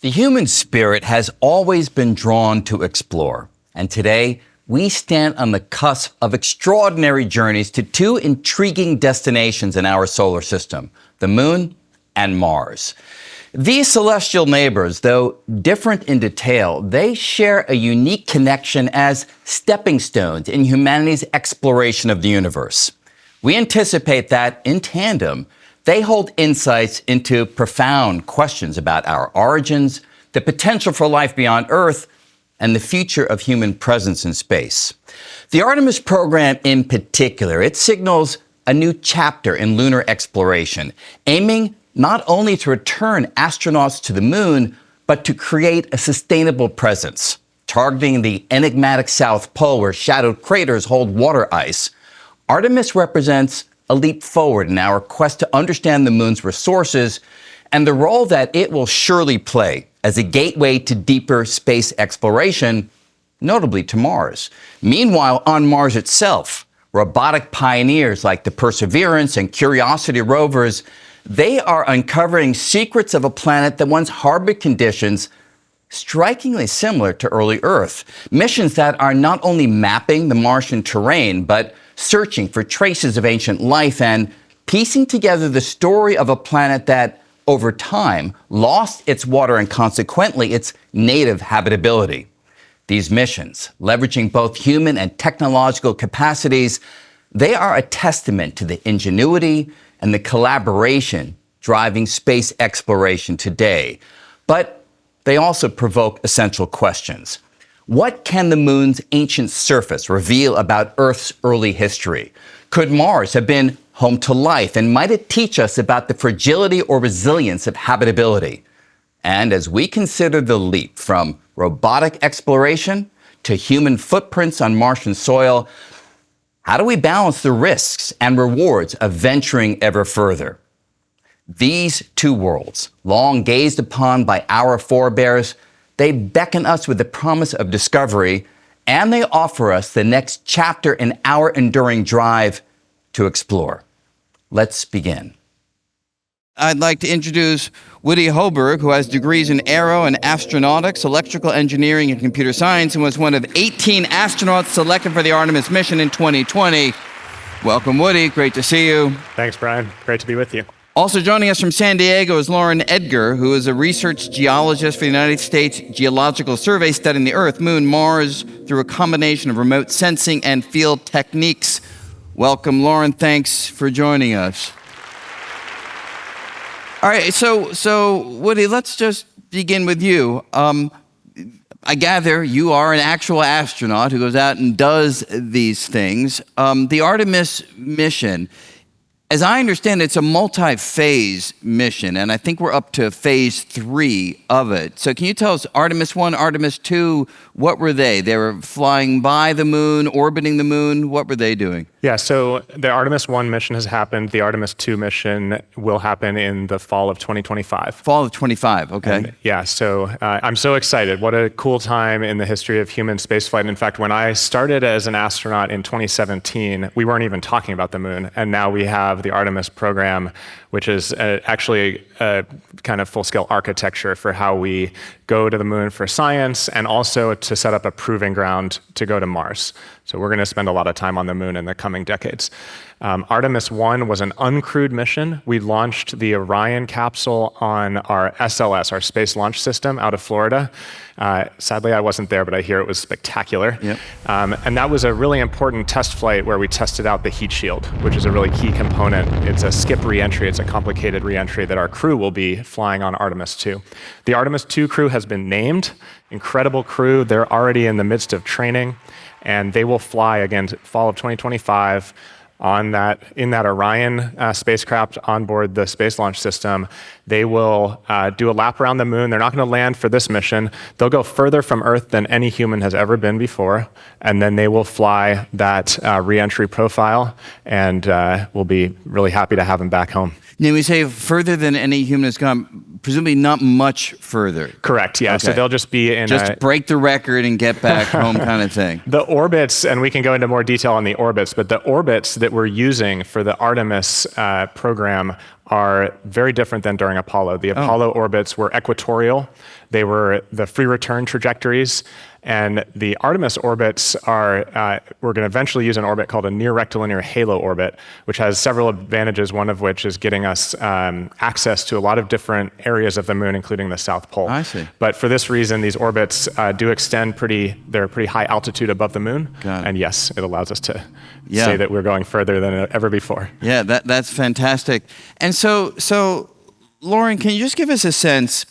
The human spirit has always been drawn to explore, and today we stand on the cusp of extraordinary journeys to two intriguing destinations in our solar system, the Moon and Mars. These celestial neighbors, though different in detail, they share a unique connection as stepping stones in humanity's exploration of the universe. We anticipate that, in tandem, they hold insights into profound questions about our origins, the potential for life beyond Earth, and the future of human presence in space. The Artemis program in particular, it signals a new chapter in lunar exploration, aiming not only to return astronauts to the Moon, but to create a sustainable presence, targeting the enigmatic South Pole where shadowed craters hold water ice. Artemis represents a leap forward in our quest to understand the Moon's resources and the role that it will surely play as a gateway to deeper space exploration, notably to Mars. Meanwhile, on Mars itself, robotic pioneers like the Perseverance and Curiosity rovers, they are uncovering secrets of a planet that once harbored conditions strikingly similar to early Earth. Missions that are not only mapping the Martian terrain, but searching for traces of ancient life and piecing together the story of a planet that, over time, lost its water and consequently its native habitability. These missions, leveraging both human and technological capacities, they are a testament to the ingenuity and the collaboration driving space exploration today. But they also provoke essential questions. What can the Moon's ancient surface reveal about Earth's early history? Could Mars have been home to life, and might it teach us about the fragility or resilience of habitability? And as we consider the leap from robotic exploration to human footprints on Martian soil, how do we balance the risks and rewards of venturing ever further? These two worlds, long gazed upon by our forebears, they beckon us with the promise of discovery, and they offer us the next chapter in our enduring drive to explore. Let's begin. I'd like to introduce Woody Hoburg, who has degrees in aero and astronautics, electrical engineering, and computer science, and was one of 18 astronauts selected for the Artemis mission in 2020. Welcome, Woody. Great to see you. Thanks, Brian. Great to be with you. Also joining us from San Diego is Lauren Edgar, who is a research geologist for the United States Geological Survey, studying the Earth, Moon, Mars through a combination of remote sensing and field techniques. Welcome, Lauren. Thanks for joining us. All right, so Woody, let's just begin with you. I gather you are an actual astronaut who goes out and does these things. The Artemis mission, as I understand it, it's a multi-phase mission, and I think we're up to phase 3 of it. So can you tell us, Artemis 1, Artemis 2, what were they? They were flying by the Moon, orbiting the Moon. What were they doing? Yeah, so the Artemis 1 mission has happened. The Artemis 2 mission will happen in the fall of 2025. Fall of 25, okay. And yeah, so I'm so excited. What a cool time in the history of human spaceflight. In fact, when I started as an astronaut in 2017, we weren't even talking about the Moon, and now we have the Artemis program, which is actually a kind of full-scale architecture for how we go to the Moon for science and also to set up a proving ground to go to Mars. So we're going to spend a lot of time on the Moon in the coming decades. Artemis 1 was an uncrewed mission. We launched the Orion capsule on our SLS, our Space Launch System, out of Florida. Sadly, I wasn't there, but I hear it was spectacular. Yep. And that was a really important test flight where we tested out the heat shield, which is a really key component. It's a skip reentry. It's a complicated reentry that our crew will be flying on Artemis 2. The Artemis 2 crew has been named. Incredible crew. They're already in the midst of training, and they will fly again fall of 2025 in that Orion spacecraft on board the Space Launch System. They will do a lap around the Moon. They're not going to land for this mission. They'll go further from Earth than any human has ever been before, and then they will fly that re-entry profile, and we'll be really happy to have them back home. Now, we say further than any human has gone presumably not much further. Correct, yeah. Okay. So they'll just be in just break the record and get back home kind of thing. The orbits, and we can go into more detail on the orbits, but the orbits that we're using for the Artemis program are very different than during Apollo. The Apollo orbits were equatorial. They were the free return trajectories. And the Artemis orbits are, we're going to eventually use an orbit called a near rectilinear halo orbit, which has several advantages, one of which is getting us access to a lot of different areas of the moon, including the South Pole. I see. But for this reason, these orbits do extend they're pretty high altitude above the moon. Got it. And yes, it allows us to say that we're going further than ever before. Yeah, that's fantastic. And so Lauren, can you just give us a sense?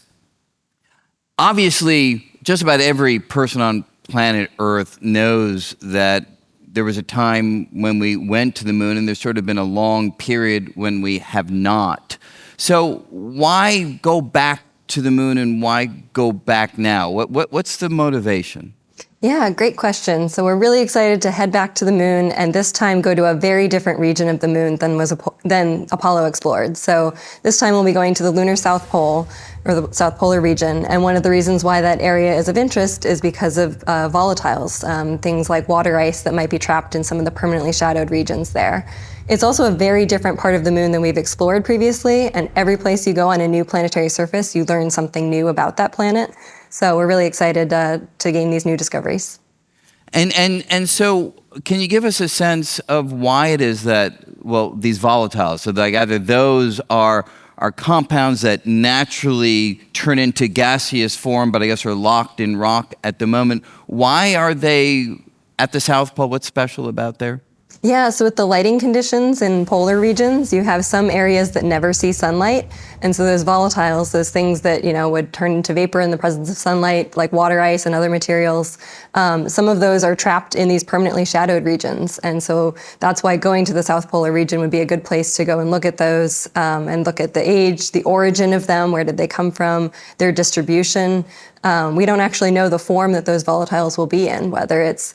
Obviously, just about every person on planet Earth knows that there was a time when we went to the moon, and there's sort of been a long period when we have not. So why go back to the moon, and why go back now? What's the motivation? Yeah, great question. So we're really excited to head back to the moon, and this time go to a very different region of the moon than Apollo explored. So this time we'll be going to the lunar South Pole, or the South Polar region. And one of the reasons why that area is of interest is because of volatiles, things like water ice that might be trapped in some of the permanently shadowed regions there. It's also a very different part of the moon than we've explored previously, and every place you go on a new planetary surface, you learn something new about that planet. So we're really excited to gain these new discoveries. And so can you give us a sense of why it is that, well, these volatiles, so like either those are compounds that naturally turn into gaseous form, but I guess are locked in rock at the moment. Why are they at the South Pole? What's special about there? Yeah, so with the lighting conditions in polar regions, you have some areas that never see sunlight. And so those volatiles, those things that, would turn into vapor in the presence of sunlight, like water ice and other materials, some of those are trapped in these permanently shadowed regions. And so that's why going to the South Polar region would be a good place to go and look at those, and look at the age, the origin of them, where did they come from, their distribution. We don't actually know the form that those volatiles will be in, whether it's,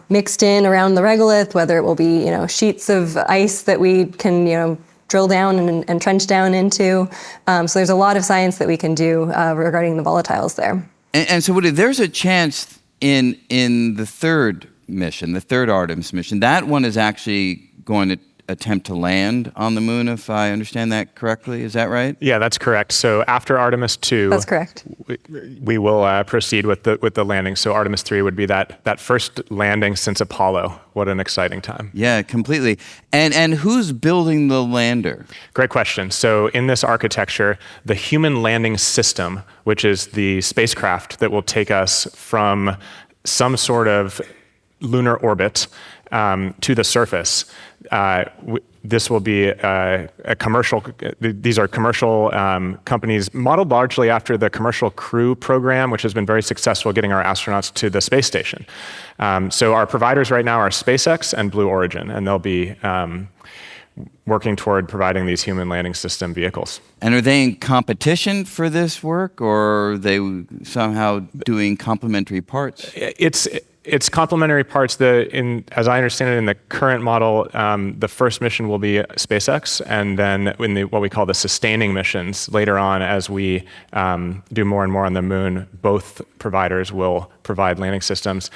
mixed in around the regolith, whether it will be, sheets of ice that we can, drill down and trench down into. So there's a lot of science that we can do regarding the volatiles there. And so Woody, there's a chance in the third mission, the third Artemis mission, that one is actually going to attempt to land on the moon, if I understand that correctly. Is that right? Yeah, that's correct. So after Artemis 2, that's correct. We will proceed with the landing. So Artemis 3 would be that first landing since Apollo. What an exciting time. Yeah, completely. And who's building the lander? Great question. So in this architecture, the human landing system, which is the spacecraft that will take us from some sort of lunar orbit to the surface. This will be a commercial, these are commercial companies modeled largely after the Commercial Crew program, which has been very successful getting our astronauts to the space station. So our providers right now are SpaceX and Blue Origin, and they'll be working toward providing these human landing system vehicles. And are they in competition for this work, or are they somehow doing complementary parts? It's complementary parts. As I understand it, in the current model, the first mission will be SpaceX, and then in what we call the sustaining missions, later on as we do more and more on the moon, both providers will provide landing systems.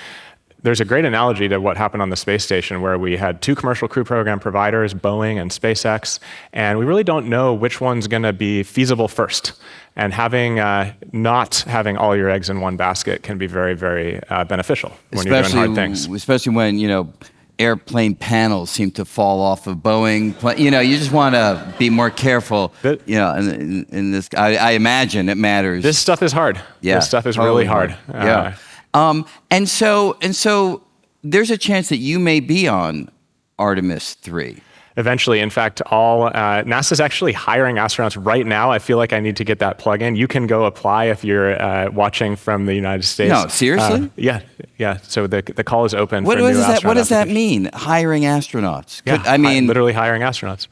There's a great analogy to what happened on the space station, where we had two Commercial Crew program providers, Boeing and SpaceX, and we really don't know which one's going to be feasible first. And not having all your eggs in one basket can be very, very beneficial when you're doing hard things. Especially when, airplane panels seem to fall off of Boeing. You just want to be more careful. In this, I imagine it matters. This stuff is hard. Yeah, this stuff is really hard. Yeah. And so there's a chance that you may be on Artemis 3. Eventually. In fact, NASA's actually hiring astronauts right now. I feel like I need to get that plug in. You can go apply if you're watching from the United States. No, seriously? Yeah. So the call is open for new astronauts. What does that mean, hiring astronauts? Yeah, literally hiring astronauts.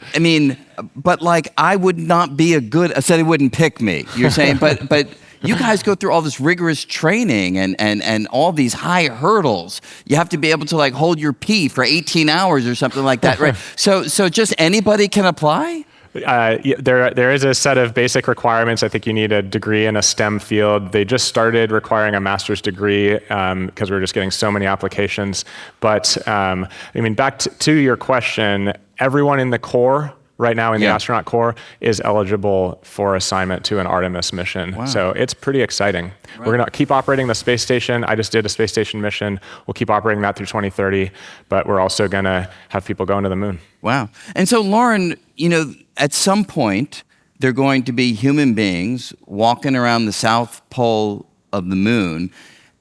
But I would not be I said they wouldn't pick me, you're saying, but you guys go through all this rigorous training and all these high hurdles. You have to be able to hold your pee for 18 hours or something like that, right? So just anybody can apply? There is a set of basic requirements. I think you need a degree in a STEM field. They just started requiring a master's degree because we're just getting so many applications. But I mean, back to your question, everyone in the Corps right now in the astronaut corps is eligible for assignment to an Artemis mission. Wow. So it's pretty exciting. Right. We're going to keep operating the space station. I just did a space station mission. We'll keep operating that through 2030, but we're also going to have people going to the moon. Wow. And so, Lauren, you know, at some point, they're going to be human beings walking around the south pole of the moon,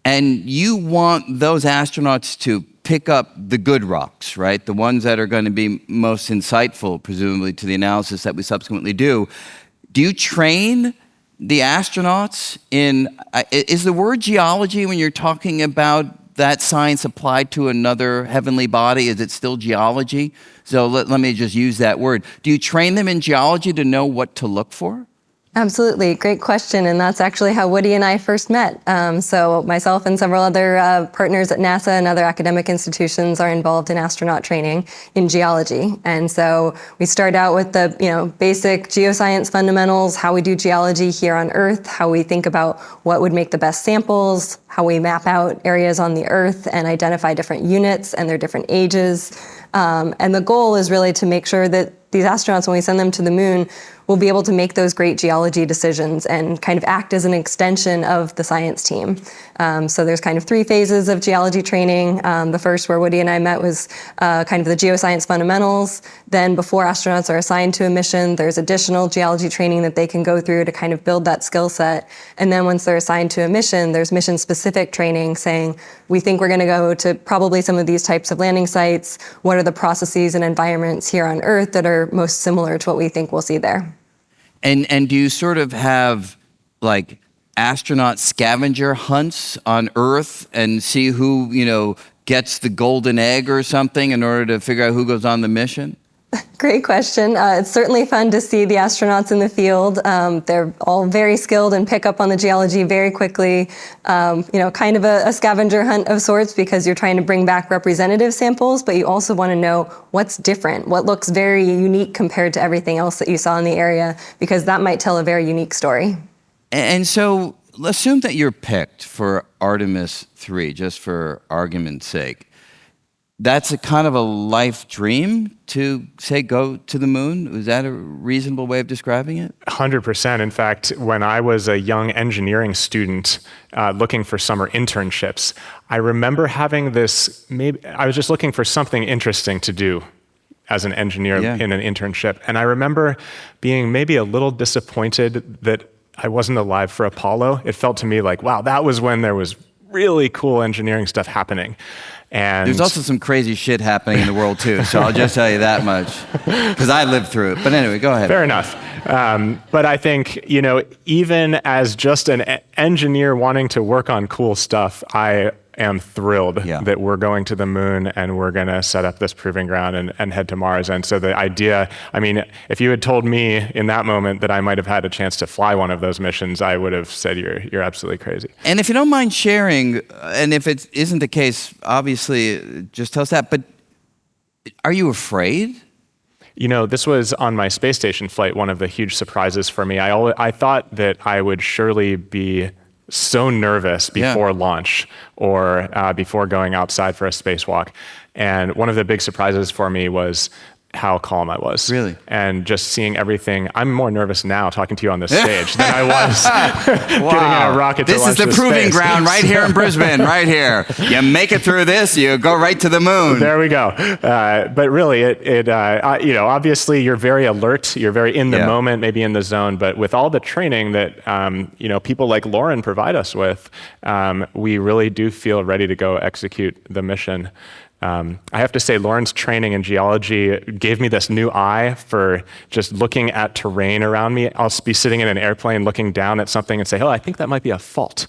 and you want those astronauts to pick up the good rocks, right? The ones that are going to be most insightful, presumably, to the analysis that we subsequently do. Do you train the astronauts in, is the word geology, when you're talking about that science applied to another heavenly body, is it still geology? So let me just use that word. Do you train them in geology to know what to look for? Absolutely, great question, and that's actually how Woody and I first met. So myself and several other partners at NASA and other academic institutions are involved in astronaut training in geology. And so we start out with the basic geoscience fundamentals, how we do geology here on Earth, how we think about what would make the best samples, how we map out areas on the Earth and identify different units and their different ages. And the goal is really to make sure that these astronauts, when we send them to the moon, will be able to make those great geology decisions and kind of act as an extension of the science team. So there's kind of 3 phases of geology training. The first, where Woody and I met, was kind of the geoscience fundamentals. Then before astronauts are assigned to a mission, there's additional geology training that they can go through to kind of build that skill set. And then once they're assigned to a mission, there's mission-specific training saying, we think we're going to go to probably some of these types of landing sites. What are the processes and environments here on Earth that are most similar to what we think we'll see there? And do you sort of have like astronaut scavenger hunts on Earth and see who, gets the golden egg or something in order to figure out who goes on the mission? Great question. It's certainly fun to see the astronauts in the field. They're all very skilled and pick up on the geology very quickly. Kind of a scavenger hunt of sorts, because you're trying to bring back representative samples, but you also want to know what's different, what looks very unique compared to everything else that you saw in the area, because that might tell a very unique story. And so assume that you're picked for Artemis 3, just for argument's sake. That's a kind of a life dream to, say, go to the moon? Is that a reasonable way of describing it? 100%. In fact, when I was a young engineering student looking for summer internships, I remember having this, I was just looking for something interesting to do as an engineer in an internship. And I remember being maybe a little disappointed that I wasn't alive for Apollo. It felt to me like, wow, that was when there was really cool engineering stuff happening. And there's also some crazy shit happening in the world too, so I'll just tell you that much, because I lived through it. But anyway, go ahead. Fair enough. But I think, even as just an engineer wanting to work on cool stuff, I am thrilled that we're going to the moon and we're going to set up this proving ground and head to Mars. And so the idea, if you had told me in that moment that I might have had a chance to fly one of those missions, I would have said you're absolutely crazy. And if you don't mind sharing, and if it isn't the case, obviously just tell us that, but are you afraid? This was on my space station flight, one of the huge surprises for me. I thought that I would surely be so nervous before launch or before going outside for a spacewalk. And one of the big surprises for me was how calm I was. Really? And just seeing everything. I'm more nervous now talking to you on this stage than I was getting in a rocket to launch This is the proving space. ground right here in Brisbane, right here. You make it through this, you go right to the moon. There we go. But really, obviously you're very alert, you're very in the moment, maybe in the zone, but with all the training that, people like Lauren provide us with, we really do feel ready to go execute the mission. I have to say, Lauren's training in geology gave me this new eye for just looking at terrain around me. I'll be sitting in an airplane looking down at something and say, oh, I think that might be a fault.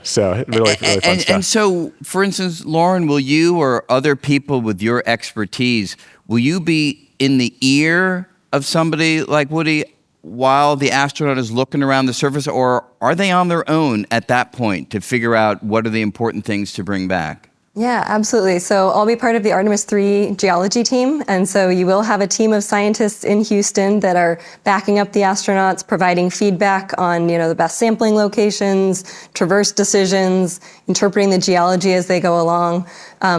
So really fun stuff. And so, for instance, Lauren, will you or other people with your expertise, will you be in the ear of somebody like Woody while the astronaut is looking around the surface, or are they on their own at that point to figure out what are the important things to bring back? Yeah, absolutely. So I'll be part of the Artemis 3 geology team. And so you will have a team of scientists in Houston that are backing up the astronauts, providing feedback on, the best sampling locations, traverse decisions, interpreting the geology as they go along.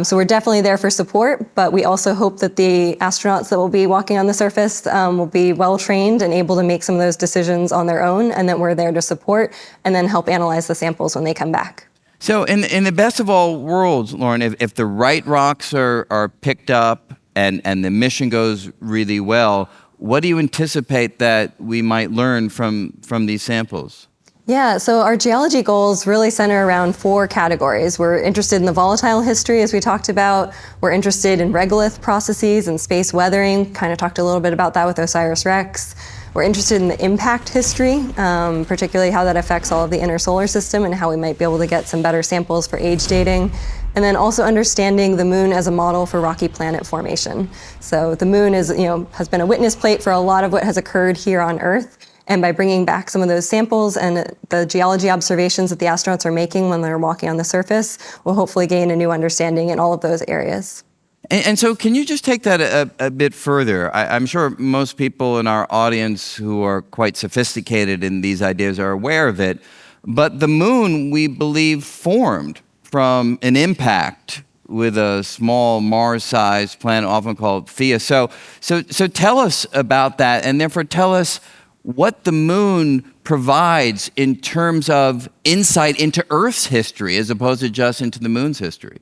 So we're definitely there for support, but we also hope that the astronauts that will be walking on the surface will be well trained and able to make some of those decisions on their own, and that we're there to support and then help analyze the samples when they come back. So in the best of all worlds, Lauren, if the right rocks are picked up and the mission goes really well, what do you anticipate that we might learn from these samples? Yeah, so our geology goals really center around 4 categories. We're interested in the volatile history, as we talked about. We're interested in regolith processes and space weathering, kind of talked a little bit about that with OSIRIS-REx. We're interested in the impact history, particularly how that affects all of the inner solar system and how we might be able to get some better samples for age dating. And then also understanding the moon as a model for rocky planet formation. So the moon is, has been a witness plate for a lot of what has occurred here on Earth. And by bringing back some of those samples and the geology observations that the astronauts are making when they're walking on the surface, we'll hopefully gain a new understanding in all of those areas. And so can you just take that a bit further? I'm sure most people in our audience who are quite sophisticated in these ideas are aware of it, but the moon, we believe, formed from an impact with a small Mars-sized planet, often called Theia. So tell us about that, and therefore tell us what the moon provides in terms of insight into Earth's history as opposed to just into the moon's history.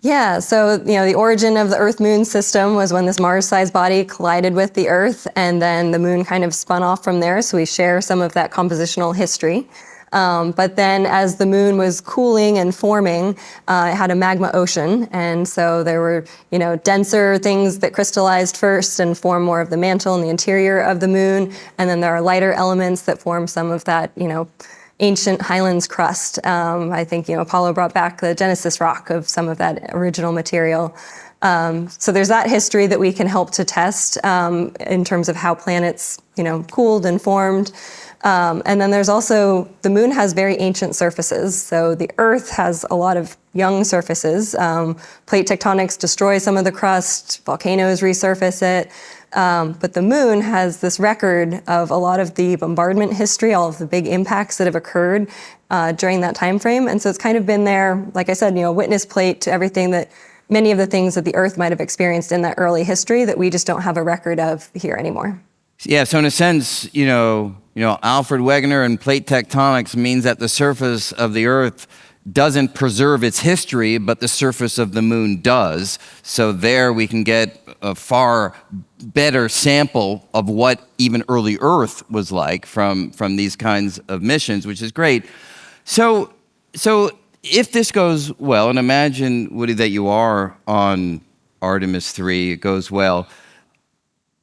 Yeah, so the origin of the Earth-Moon system was when this Mars-sized body collided with the Earth, and then the moon kind of spun off from there, so we share some of that compositional history. But then as the moon was cooling and forming, it had a magma ocean, and so there were denser things that crystallized first and form more of the mantle and the interior of the moon, and then there are lighter elements that form some of that ancient highlands crust. I think Apollo brought back the Genesis rock of some of that original material. So there's that history that we can help to test in terms of how planets cooled and formed. And then there's also, the moon has very ancient surfaces. So the Earth has a lot of young surfaces. Plate tectonics destroy some of the crust, volcanoes resurface it. But the moon has this record of a lot of the bombardment history, all of the big impacts that have occurred during that time frame. And so it's kind of been there, like I said, a witness plate to everything that, many of the things that the Earth might have experienced in that early history that we just don't have a record of here anymore. Yeah, so in a sense, Alfred Wegener and plate tectonics means that the surface of the Earth doesn't preserve its history, but the surface of the moon does. So there we can get a far better sample of what even early Earth was like from these kinds of missions, which is great. So if this goes well, and imagine, Woody, that you are on Artemis 3, it goes well,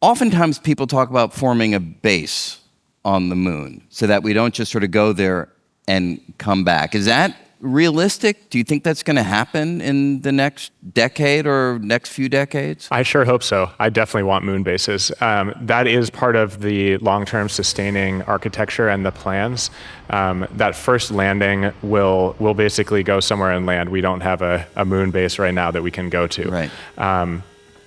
oftentimes people talk about forming a base on the moon so that we don't just sort of go there and come back. Is that realistic? Do you think that's going to happen in the next decade or next few decades? I sure hope so. I definitely want moon bases. That is part of the long-term sustaining architecture and the plans. That first landing will basically go somewhere and land. We don't have a moon base right now that we can go to. Right.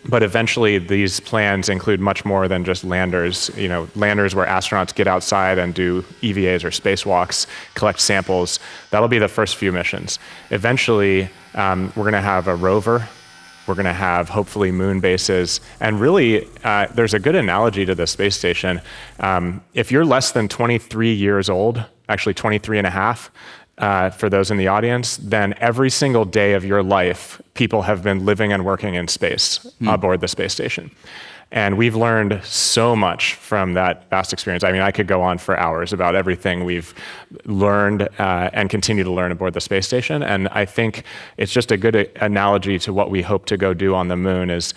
But eventually these plans include much more than just landers. Landers where astronauts get outside and do EVAs or spacewalks, collect samples. That'll be the first few missions. Eventually, we're going to have a rover. We're going to have, hopefully, moon bases. And really, there's a good analogy to the space station. If you're less than 23 years old, actually 23 and a half, for those in the audience, then every single day of your life, people have been living and working in space aboard the space station. And we've learned so much from that vast experience. I mean, I could go on for hours about everything we've learned and continue to learn aboard the space station. And I think it's just a good analogy to what we hope to go do on the moon is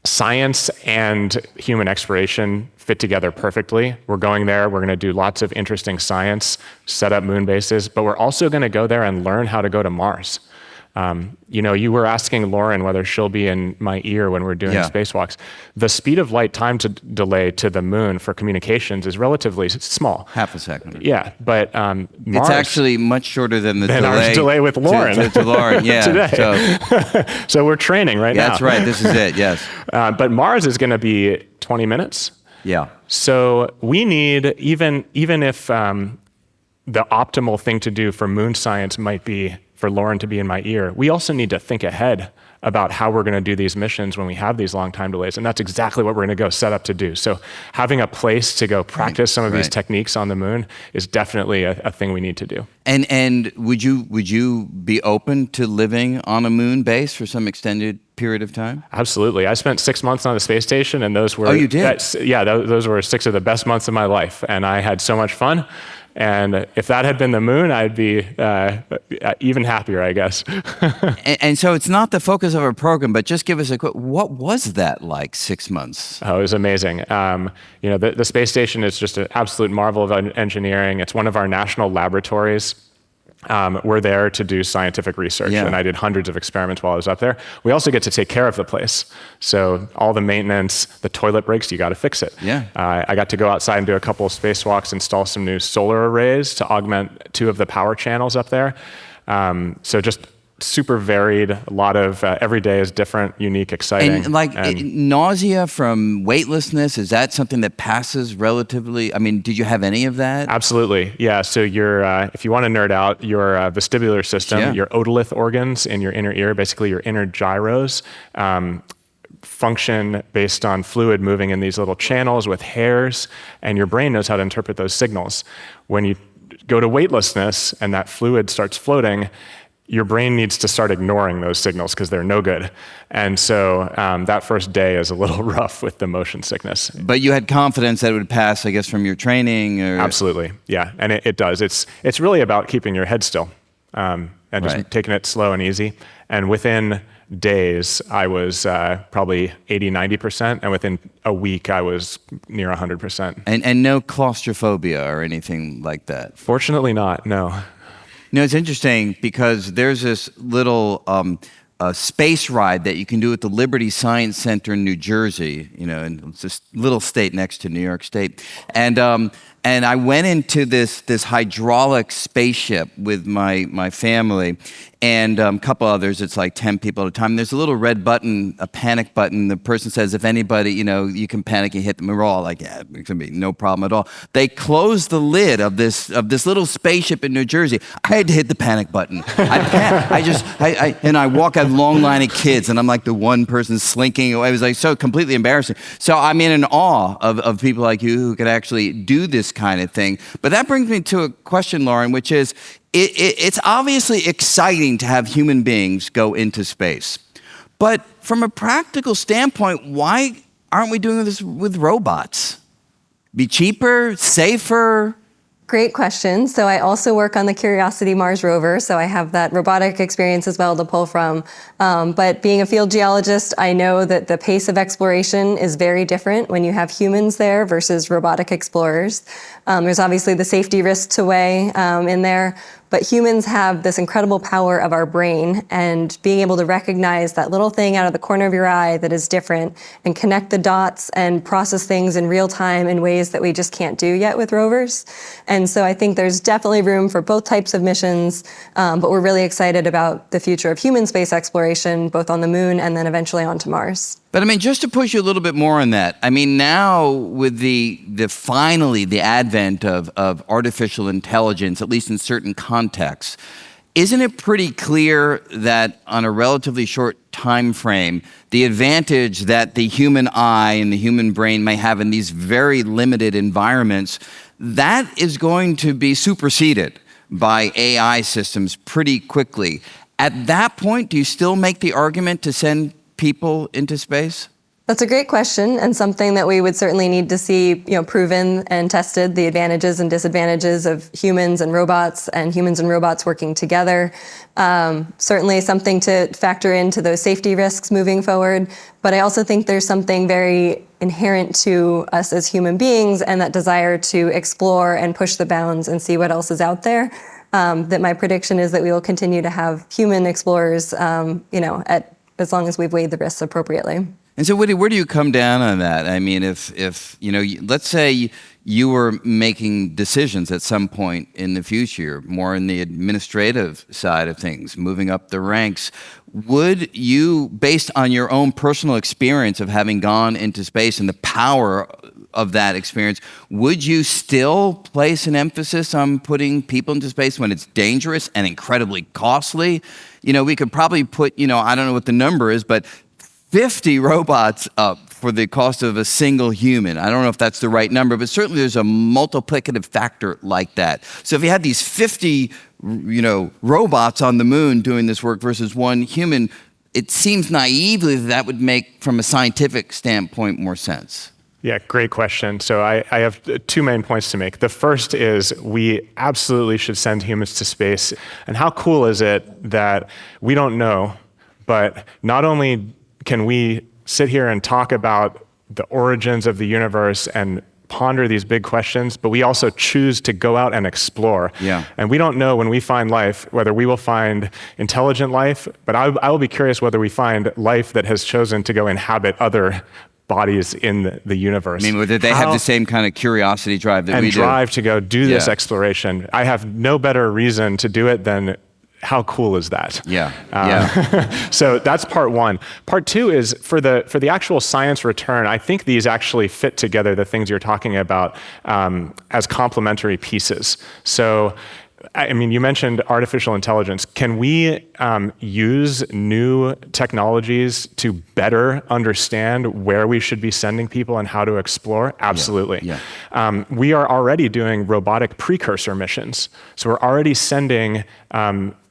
science and human exploration fit together perfectly. We're going there, we're going to do lots of interesting science, set up moon bases, but we're also going to go there and learn how to go to Mars. You were asking Lauren whether she'll be in my ear when we're doing spacewalks. The speed of light time to delay to the moon for communications is relatively small. Half a second. Yeah, but Mars, it's actually much shorter than the delay with Lauren. To Lauren, yeah. Today. So we're training now. That's right. This is it. Yes. But Mars is going to be 20 minutes. Yeah. So we need, even if the optimal thing to do for moon science might be for Lauren to be in my ear, we also need to think ahead about how we're going to do these missions when we have these long time delays. And that's exactly what we're going to go set up to do. So having a place to go practice some of these techniques on the moon is definitely a thing we need to do. And would you be open to living on a moon base for some extended period of time? Absolutely. I spent 6 months on the space station, and those were... Oh, you did? Those were 6 of the best months of my life, and I had so much fun. And if that had been the moon, I'd be even happier, I guess. and so it's not the focus of our program, but just give us a quick, what was that like 6 months? Oh, it was amazing. The space station is just an absolute marvel of engineering. It's one of our national laboratories. We're there to do scientific research, and I did hundreds of experiments while I was up there. We also get to take care of the place. So all the maintenance, the toilet breaks, you got to fix it. Yeah. I got to go outside and do a couple of spacewalks, install some new solar arrays to augment 2 of the power channels up there. So just super varied. A lot of every day is different, unique, exciting. And nausea from weightlessness, is that something that passes relatively? I mean, did you have any of that? Absolutely, yeah. So your, if you want to nerd out, your vestibular system, your otolith organs in your inner ear, basically your inner gyros, function based on fluid moving in these little channels with hairs, and your brain knows how to interpret those signals. When you go to weightlessness and that fluid starts floating, your brain needs to start ignoring those signals because they're no good. And so that first day is a little rough with the motion sickness. But you had confidence that it would pass, I guess, from your training? Or... Absolutely, yeah, and it does. It's really about keeping your head still and just taking it slow and easy. And within days, I was probably 80-90%, and within a week, I was near 100%. And no claustrophobia or anything like that? Fortunately not, no. No, it's interesting because there's this little space ride that you can do at the Liberty Science Center in New Jersey, and it's this little state next to New York State. And I went into this hydraulic spaceship with my family and a couple others. It's like 10 people at a time. There's a little red button, a panic button. The person says, if anybody, you can panic and hit them. We're all like, yeah, it's going to be no problem at all. They closed the lid of this little spaceship in New Jersey. I had to hit the panic button. I walk a long line of kids, and I'm like the one person slinking away. It was like so completely embarrassing. So I'm in awe of people like you who could actually do this kind of thing. But that brings me to a question, Lauren, which is, it's obviously exciting to have human beings go into space. But from a practical standpoint, why aren't we doing this with robots? Be cheaper, safer? Great question. So I also work on the Curiosity Mars rover, so I have that robotic experience as well to pull from. But being a field geologist, I know that the pace of exploration is very different when you have humans there versus robotic explorers. There's obviously the safety risk to weigh in there, but humans have this incredible power of our brain, and being able to recognize that little thing out of the corner of your eye that is different and connect the dots and process things in real time in ways that we just can't do yet with rovers. And so I think there's definitely room for both types of missions, but we're really excited about the future of human space exploration, both on the moon and then eventually onto Mars. But I mean, just to push you a little bit more on that, I mean, now with the finally the advent of artificial intelligence, at least in certain contexts, isn't it pretty clear that on a relatively short time frame, the advantage that the human eye and the human brain may have in these very limited environments, that is going to be superseded by AI systems pretty quickly? At that point, do you still make the argument to send people into space? That's a great question, and something that we would certainly need to see, proven and tested, the advantages and disadvantages of humans and robots working together. Certainly something to factor into those safety risks moving forward. But I also think there's something very inherent to us as human beings and that desire to explore and push the bounds and see what else is out there. that my prediction is that we will continue to have human explorers, as long as we've weighed the risks appropriately. And so, Woody, where do you come down on that? I mean, if let's say you were making decisions at some point in the future, more in the administrative side of things, moving up the ranks, would you, based on your own personal experience of having gone into space and the power of that experience, would you still place an emphasis on putting people into space when it's dangerous and incredibly costly? We could probably put, I don't know what the number is, but 50 robots up for the cost of a single human. I don't know if that's the right number, but certainly there's a multiplicative factor like that. So if you had these 50, robots on the moon doing this work versus one human, it seems naively that would make, from a scientific standpoint, more sense. Yeah, great question. So I have two main points to make. The first is we absolutely should send humans to space. And how cool is it that we don't know, but not only can we sit here and talk about the origins of the universe and ponder these big questions, but we also choose to go out and explore. Yeah. And we don't know when we find life, whether we will find intelligent life, but I will be curious whether we find life that has chosen to go inhabit other bodies in the universe. I mean, whether they have the same kind of curiosity drive that we do. And drive to go do this exploration. I have no better reason to do it than how cool is that? Yeah. So that's part one. Part two is for the actual science return. I think these actually fit together, the things you're talking about, as complementary pieces. So, I mean, you mentioned artificial intelligence. Can we use new technologies to better understand where we should be sending people and how to explore? Absolutely. Yeah. We are already doing robotic precursor missions. So we're already sending,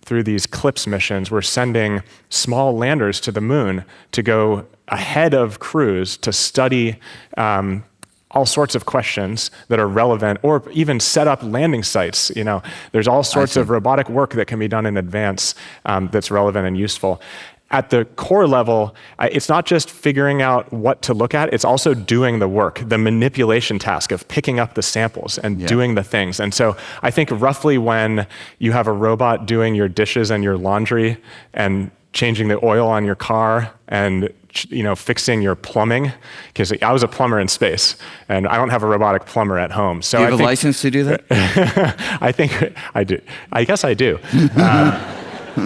through these CLIPS missions, we're sending small landers to the moon to go ahead of crews to study all sorts of questions that are relevant, or even set up landing sites. There's all sorts of robotic work that can be done in advance that's relevant and useful. At the core level, it's not just figuring out what to look at, it's also doing the work, the manipulation task of picking up the samples and doing the things. And so I think roughly when you have a robot doing your dishes and your laundry and changing the oil on your car and fixing your plumbing, because I was a plumber in space and I don't have a robotic plumber at home. So do you have a license to do that? I think I do. I guess I do.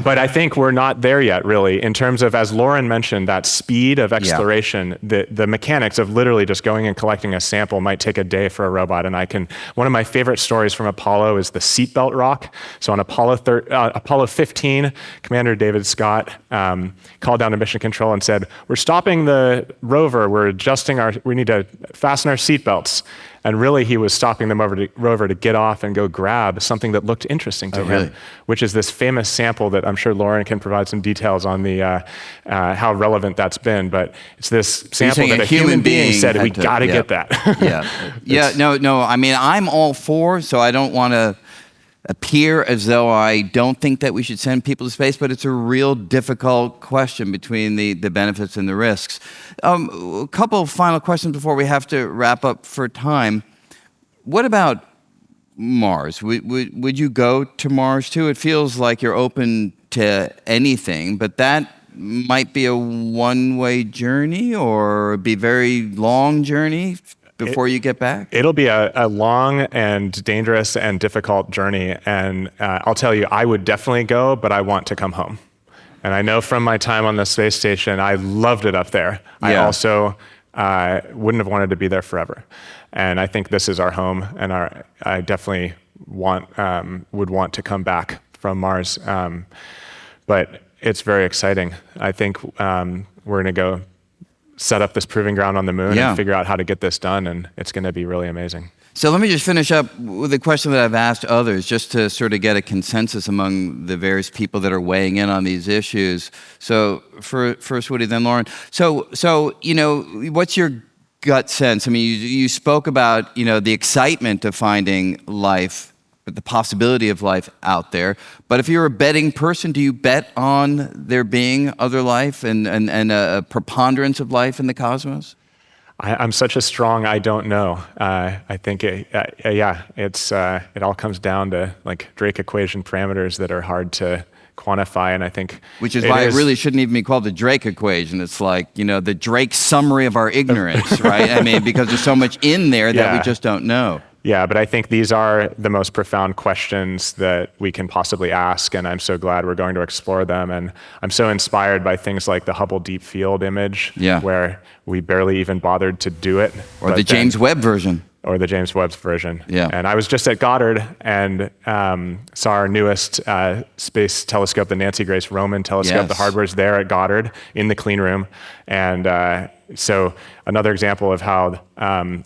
But I think we're not there yet, really, in terms of, as Lauren mentioned, that speed of exploration. The mechanics of literally just going and collecting a sample might take a day for a robot. And one of my favorite stories from Apollo is the seatbelt rock. So on Apollo 15, Commander David Scott called down to Mission Control and said, "We're stopping the rover. We need to fasten our seatbelts." And really, he was stopping the rover to get off and go grab something that looked interesting to him, which is this famous sample that I'm sure Lauren can provide some details on the how relevant that's been. But it's this sample that a human being said, we got to get that. No. I mean, I'm all for, so I don't want to appear as though I don't think that we should send people to space, but it's a real difficult question between the benefits and the risks. A couple of final questions before we have to wrap up for time. What about Mars? Would you go to Mars too? It feels like you're open to anything, but that might be a one-way journey or be a very long journey before you get back? It'll be a long and dangerous and difficult journey. And I'll tell you, I would definitely go, but I want to come home. And I know from my time on the space station, I loved it up there. I also wouldn't have wanted to be there forever. And I think this is our home, and I definitely would want to come back from Mars. But it's very exciting. I think we're going to go set up this proving ground on the moon and figure out how to get this done, and it's going to be really amazing. So let me just finish up with a question that I've asked others, just to sort of get a consensus among the various people that are weighing in on these issues. So first Woody, then Lauren. So what's your gut sense? I mean, you spoke about the excitement of finding life, but the possibility of life out there. But if you're a betting person, do you bet on there being other life and a preponderance of life in the cosmos? I'm such a strong I don't know. I think it all comes down to like Drake equation parameters that are hard to quantify, and I think which is why it really shouldn't even be called the Drake equation. It's like, the Drake summary of our ignorance, right? I mean, because there's so much in there that we just don't know. Yeah, but I think these are the most profound questions that we can possibly ask, and I'm so glad we're going to explore them. And I'm so inspired by things like the Hubble Deep Field image, where we barely even bothered to do it. Or the James Webb version. Or the James Webb version. Yeah. And I was just at Goddard and saw our newest space telescope, the Nancy Grace Roman telescope. Yes. The hardware's there at Goddard in the clean room. And so another example of how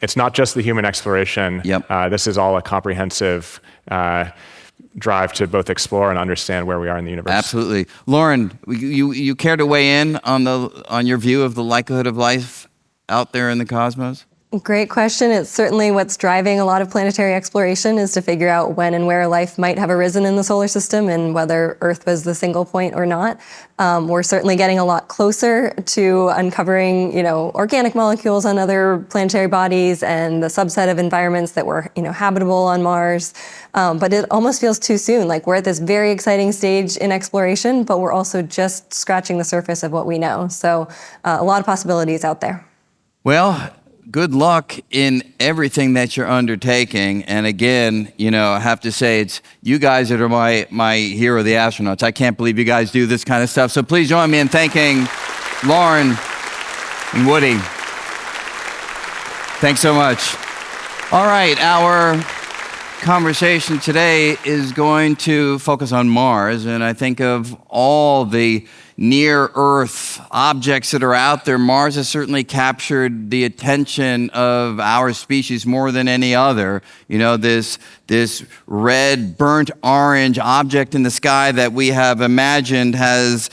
it's not just the human exploration. This is all a comprehensive drive to both explore and understand where we are in the universe. Absolutely. Lauren, you care to weigh in on your view of the likelihood of life out there in the cosmos? Great question. It's certainly what's driving a lot of planetary exploration, is to figure out when and where life might have arisen in the solar system and whether Earth was the single point or not. We're certainly getting a lot closer to uncovering, organic molecules on other planetary bodies and the subset of environments that were, habitable on Mars. But it almost feels too soon. Like, we're at this very exciting stage in exploration, but we're also just scratching the surface of what we know. So a lot of possibilities out there. Well, good luck in everything that you're undertaking. And again, I have to say, it's you guys that are my hero, the astronauts. I can't believe you guys do this kind of stuff. So please join me in thanking Lauren and Woody. Thanks so much. All right, our conversation today is going to focus on Mars. And I think of all the near-Earth objects that are out there, Mars has certainly captured the attention of our species more than any other. This red, burnt orange object in the sky that we have imagined has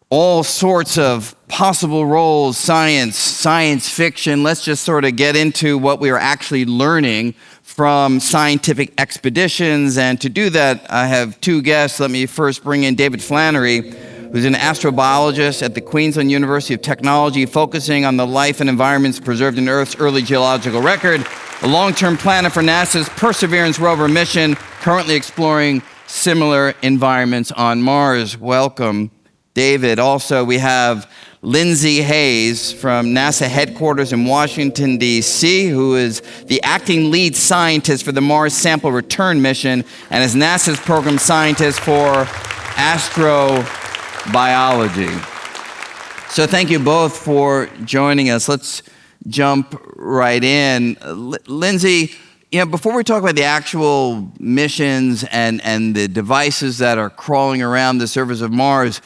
all sorts of possible roles, science fiction. Let's just sort of get into what we are actually learning from scientific expeditions. And to do that, I have two guests. Let me first bring in David Flannery, who's an astrobiologist at the Queensland University of Technology, focusing on the life and environments preserved in Earth's early geological record, a long-term planner for NASA's Perseverance rover mission, currently exploring similar environments on Mars. Welcome, David. Also, we have Lindsay Hayes from NASA headquarters in Washington, D.C., who is the acting lead scientist for the Mars Sample Return mission and is NASA's program scientist for astrobiology. So thank you both for joining us. Let's jump right in. Lindsay, before we talk about the actual missions and the devices that are crawling around the surface of Mars,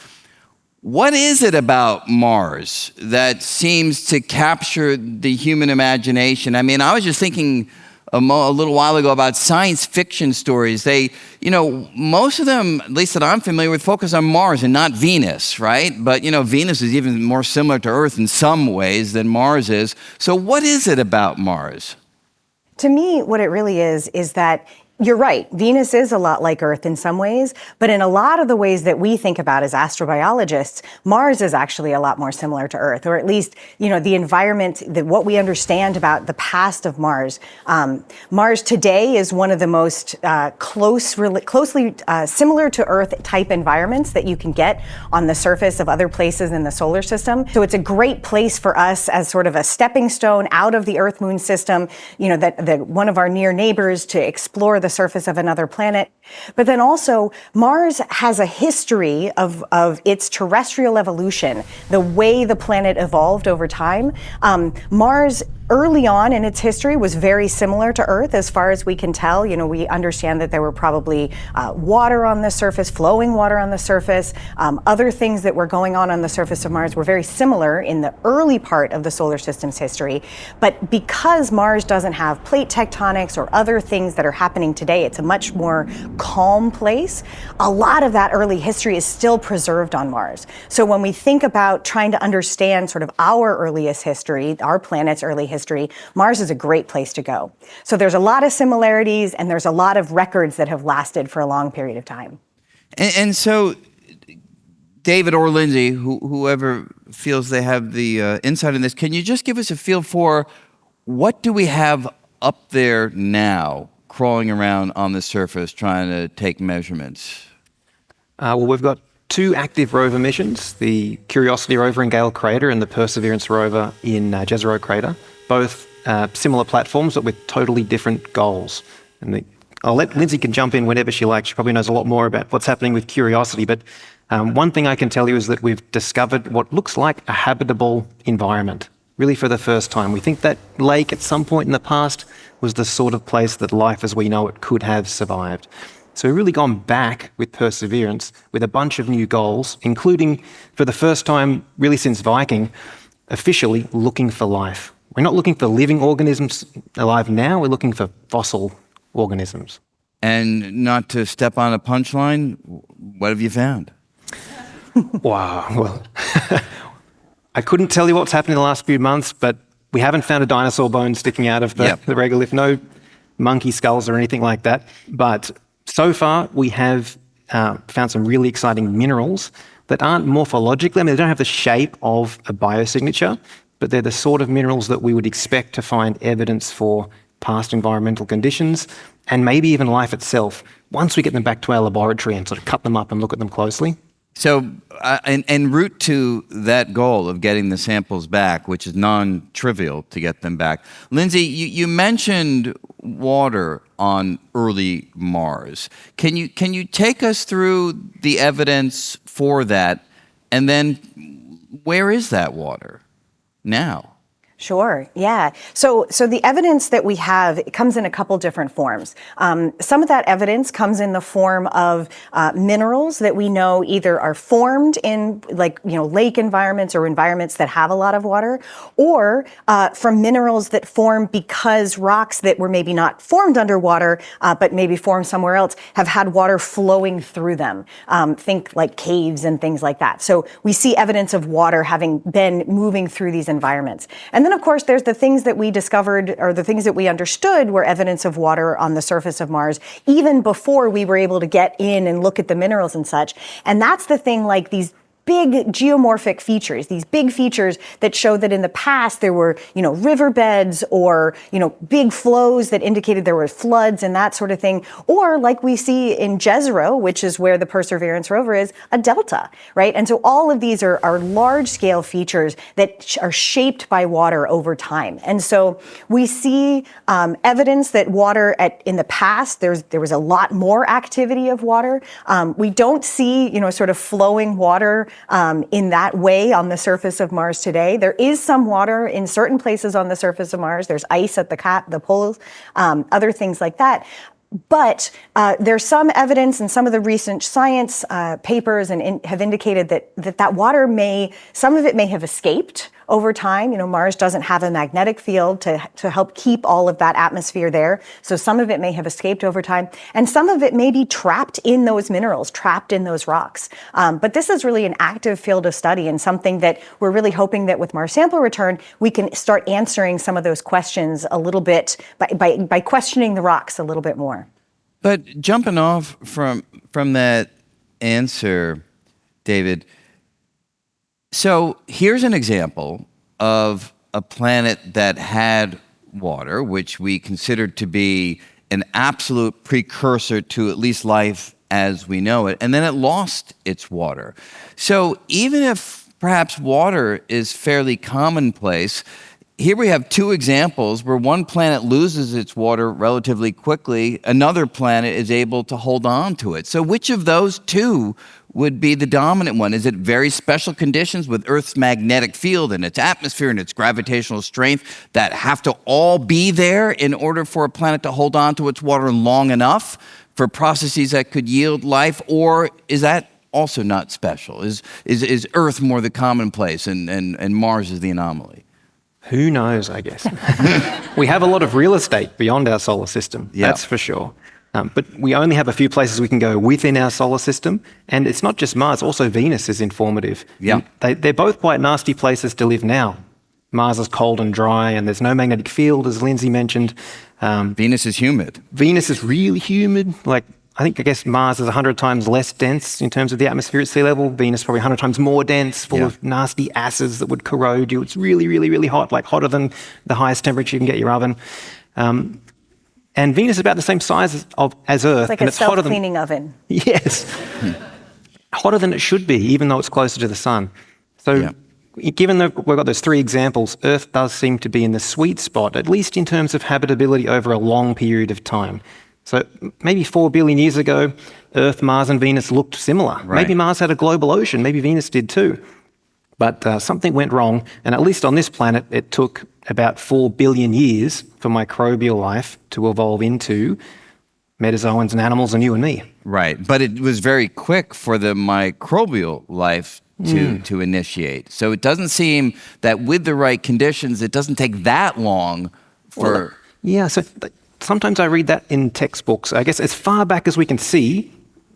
what is it about Mars that seems to capture the human imagination? I mean, I was just thinking a little while ago about science fiction stories. They, most of them, at least that I'm familiar with, focus on Mars and not Venus, right? But, Venus is even more similar to Earth in some ways than Mars is. So what is it about Mars? To me, what it really is that you're right. Venus is a lot like Earth in some ways, but in a lot of the ways that we think about as astrobiologists, Mars is actually a lot more similar to Earth, or at least, the environment, what we understand about the past of Mars. Mars today is one of the most closely similar to Earth type environments that you can get on the surface of other places in the solar system. So it's a great place for us as sort of a stepping stone out of the Earth-Moon system, that one of our near neighbors, to explore the surface of another planet. But then also, Mars has a history of its terrestrial evolution, the way the planet evolved over time. Mars, early on in its history, was very similar to Earth as far as we can tell. We understand that there were probably water on the surface, flowing water on the surface. Other things that were going on the surface of Mars were very similar in the early part of the solar system's history. But because Mars doesn't have plate tectonics or other things that are happening today, it's a much more calm place. A lot of that early history is still preserved on Mars. So when we think about trying to understand sort of our earliest history, our planet's early history, Mars is a great place to go. So there's a lot of similarities, and there's a lot of records that have lasted for a long period of time. And so, David or Lindsay, whoever feels they have the insight in this. Can you just give us a feel for what do we have up there now, crawling around on the surface, trying to take measurements? Well, we've got 2 active rover missions, the Curiosity rover in Gale Crater and the Perseverance rover in Jezero Crater, both similar platforms but with totally different goals. And I'll let Lindsay can jump in whenever she likes. She probably knows a lot more about what's happening with Curiosity, but one thing I can tell you is that we've discovered what looks like a habitable environment, really for the first time. We think that lake at some point in the past was the sort of place that life as we know it could have survived. So we've really gone back with Perseverance with a bunch of new goals, including, for the first time really since Viking, officially looking for life. We're not looking for living organisms alive now, we're looking for fossil organisms. And not to step on a punchline, what have you found? Wow, well, I couldn't tell you what's happened in the last few months, but we haven't found a dinosaur bone sticking out of the regolith, no monkey skulls or anything like that. But so far, we have found some really exciting minerals that aren't morphologically, I mean, they don't have the shape of a biosignature, but they're the sort of minerals that we would expect to find evidence for past environmental conditions and maybe even life itself once we get them back to our laboratory and sort of cut them up and look at them closely. So, en route to that goal of getting the samples back, which is non-trivial to get them back, Lindsay, you mentioned water on early Mars. Can you take us through the evidence for that, and then where is that water now? Sure, yeah. So the evidence that we have, it comes in a couple different forms. Some of that evidence comes in the form of minerals that we know either are formed in lake environments or environments that have a lot of water, or from minerals that form because rocks that were maybe not formed underwater, but maybe formed somewhere else, have had water flowing through them. Think like caves and things like that. So we see evidence of water having been moving through these environments. And then, of course, there's the things that we discovered or the things that we understood were evidence of water on the surface of Mars, even before we were able to get in and look at the minerals and such. And that's the thing, like these big geomorphic features, these big features that show that in the past there were, riverbeds or, big flows that indicated there were floods and that sort of thing. Or like we see in Jezero, which is where the Perseverance rover is, a delta, right? And so all of these are large scale features that are shaped by water over time. And so we see evidence that water in the past, there was a lot more activity of water. We don't see, sort of flowing water in that way on the surface of Mars today. There is some water in certain places on the surface of Mars. There's ice at the poles, other things like that. But there's some evidence, and some of the recent science papers have indicated that water some of it may have escaped over time. Mars doesn't have a magnetic field to help keep all of that atmosphere there. So some of it may have escaped over time, and some of it may be trapped in those minerals, trapped in those rocks. But this is really an active field of study, and something that we're really hoping that with Mars sample return, we can start answering some of those questions a little bit by questioning the rocks a little bit more. But jumping off from that answer, David, so here's an example of a planet that had water, which we considered to be an absolute precursor to at least life as we know it, and then it lost its water. So even if perhaps water is fairly commonplace, here we have 2 examples where one planet loses its water relatively quickly, another planet is able to hold on to it. So which of those 2 would be the dominant one? Is it very special conditions with Earth's magnetic field and its atmosphere and its gravitational strength that have to all be there in order for a planet to hold on to its water long enough for processes that could yield life? Or is that also not special? Is Earth more the commonplace and Mars is the anomaly? Who knows, I guess. We have a lot of real estate beyond our solar system, that's for sure. But we only have a few places we can go within our solar system. And it's not just Mars, also Venus is informative. Yeah. They're both quite nasty places to live now. Mars is cold and dry, and there's no magnetic field, as Lindsay mentioned. Venus is humid. Venus is really humid. Like, I guess Mars is 100 times less dense in terms of the atmosphere at sea level. Venus probably 100 times more dense, full of nasty acids that would corrode you. It's really, really, really hot, like hotter than the highest temperature you can get your oven. And Venus is about the same size as Earth. It's like and a self-cleaning oven. Yes. Hotter than it should be, even though it's closer to the sun. So given that we've got those three examples, Earth does seem to be in the sweet spot, at least in terms of habitability over a long period of time. So maybe 4 billion years ago, Earth, Mars, and Venus looked similar. Right. Maybe Mars had a global ocean. Maybe Venus did too. But something went wrong, and at least on this planet, it took about 4 billion years for microbial life to evolve into metazoans and animals and you and me. Right. But it was very quick for the microbial life to initiate. So it doesn't seem that with the right conditions, it doesn't take that long for... Sometimes I read that in textbooks. I guess as far back as we can see,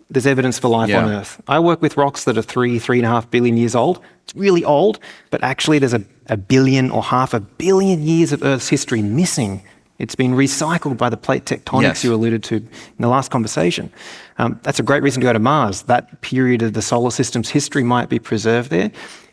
there's evidence for life on Earth. I work with rocks that are 3.5 billion years old. It's really old, but actually there's a billion or half a billion years of Earth's history missing. It's been recycled by the plate tectonics you alluded to in the last conversation. That's a great reason to go to Mars. That period of the solar system's history might be preserved there.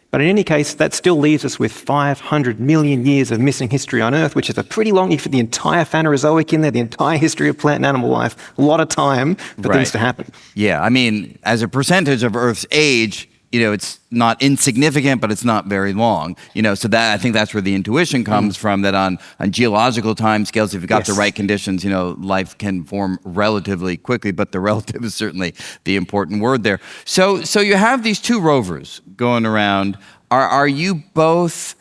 But in any case, that still leaves us with 500 million years of missing history on Earth, which is a pretty long, you fit the entire Phanerozoic in there, the entire history of plant and animal life, a lot of time for things to happen. Yeah, I mean, as a percentage of Earth's age, it's not insignificant, but it's not very long. So that I think that's where the intuition comes from, that on geological timescales, if you've got the right conditions, life can form relatively quickly, but the relative is certainly the important word there. So you have these two rovers going around. Are you both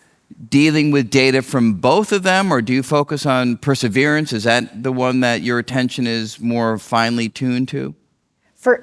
dealing with data from both of them, or do you focus on Perseverance? Is that the one that your attention is more finely tuned to?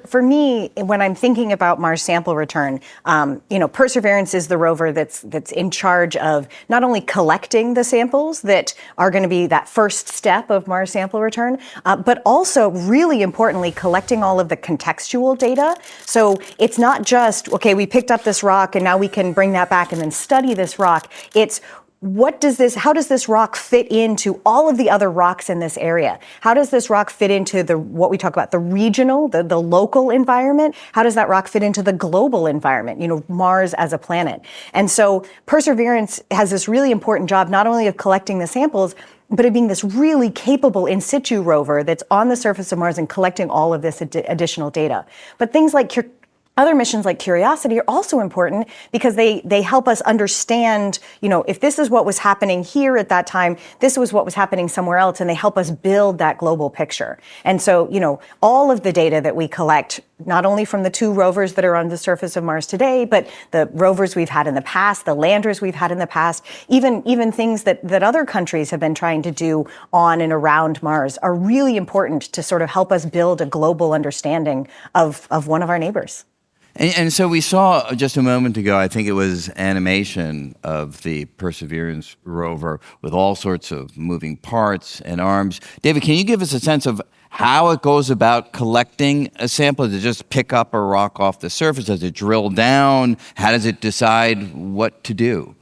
For me, when I'm thinking about Mars sample return, Perseverance is the rover that's in charge of not only collecting the samples that are going to be that first step of Mars sample return, but also, really importantly, collecting all of the contextual data. So it's not just, okay, we picked up this rock and now we can bring that back and then study this rock. It's how does this rock fit into all of the other rocks in this area? How does this rock fit into what we talk about, the regional, the local environment? How does that rock fit into the global environment, Mars as a planet? And so Perseverance has this really important job, not only of collecting the samples, but of being this really capable in situ rover that's on the surface of Mars and collecting all of this additional data. But things like other missions like Curiosity are also important because they help us understand, if this is what was happening here at that time, this was what was happening somewhere else, and they help us build that global picture. And so, all of the data that we collect, not only from the two rovers that are on the surface of Mars today, but the rovers we've had in the past, the landers we've had in the past, even things that other countries have been trying to do on and around Mars are really important to sort of help us build a global understanding of one of our neighbors. And so we saw just a moment ago, I think it was animation of the Perseverance rover with all sorts of moving parts and arms. David, can you give us a sense of how it goes about collecting a sample? Does it just pick up a rock off the surface? Does it drill down? How does it decide what to do?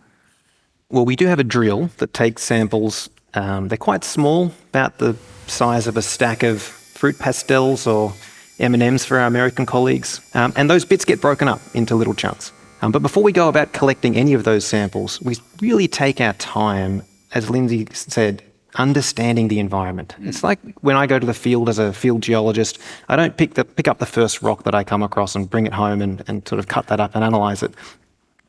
Well, we do have a drill that takes samples. They're quite small, about the size of a stack of fruit pastels or M&Ms for our American colleagues, and those bits get broken up into little chunks. But before we go about collecting any of those samples, we really take our time, as Lindsay said, understanding the environment. It's like when I go to the field as a field geologist, I don't pick up the first rock that I come across and bring it home and sort of cut that up and analyze it.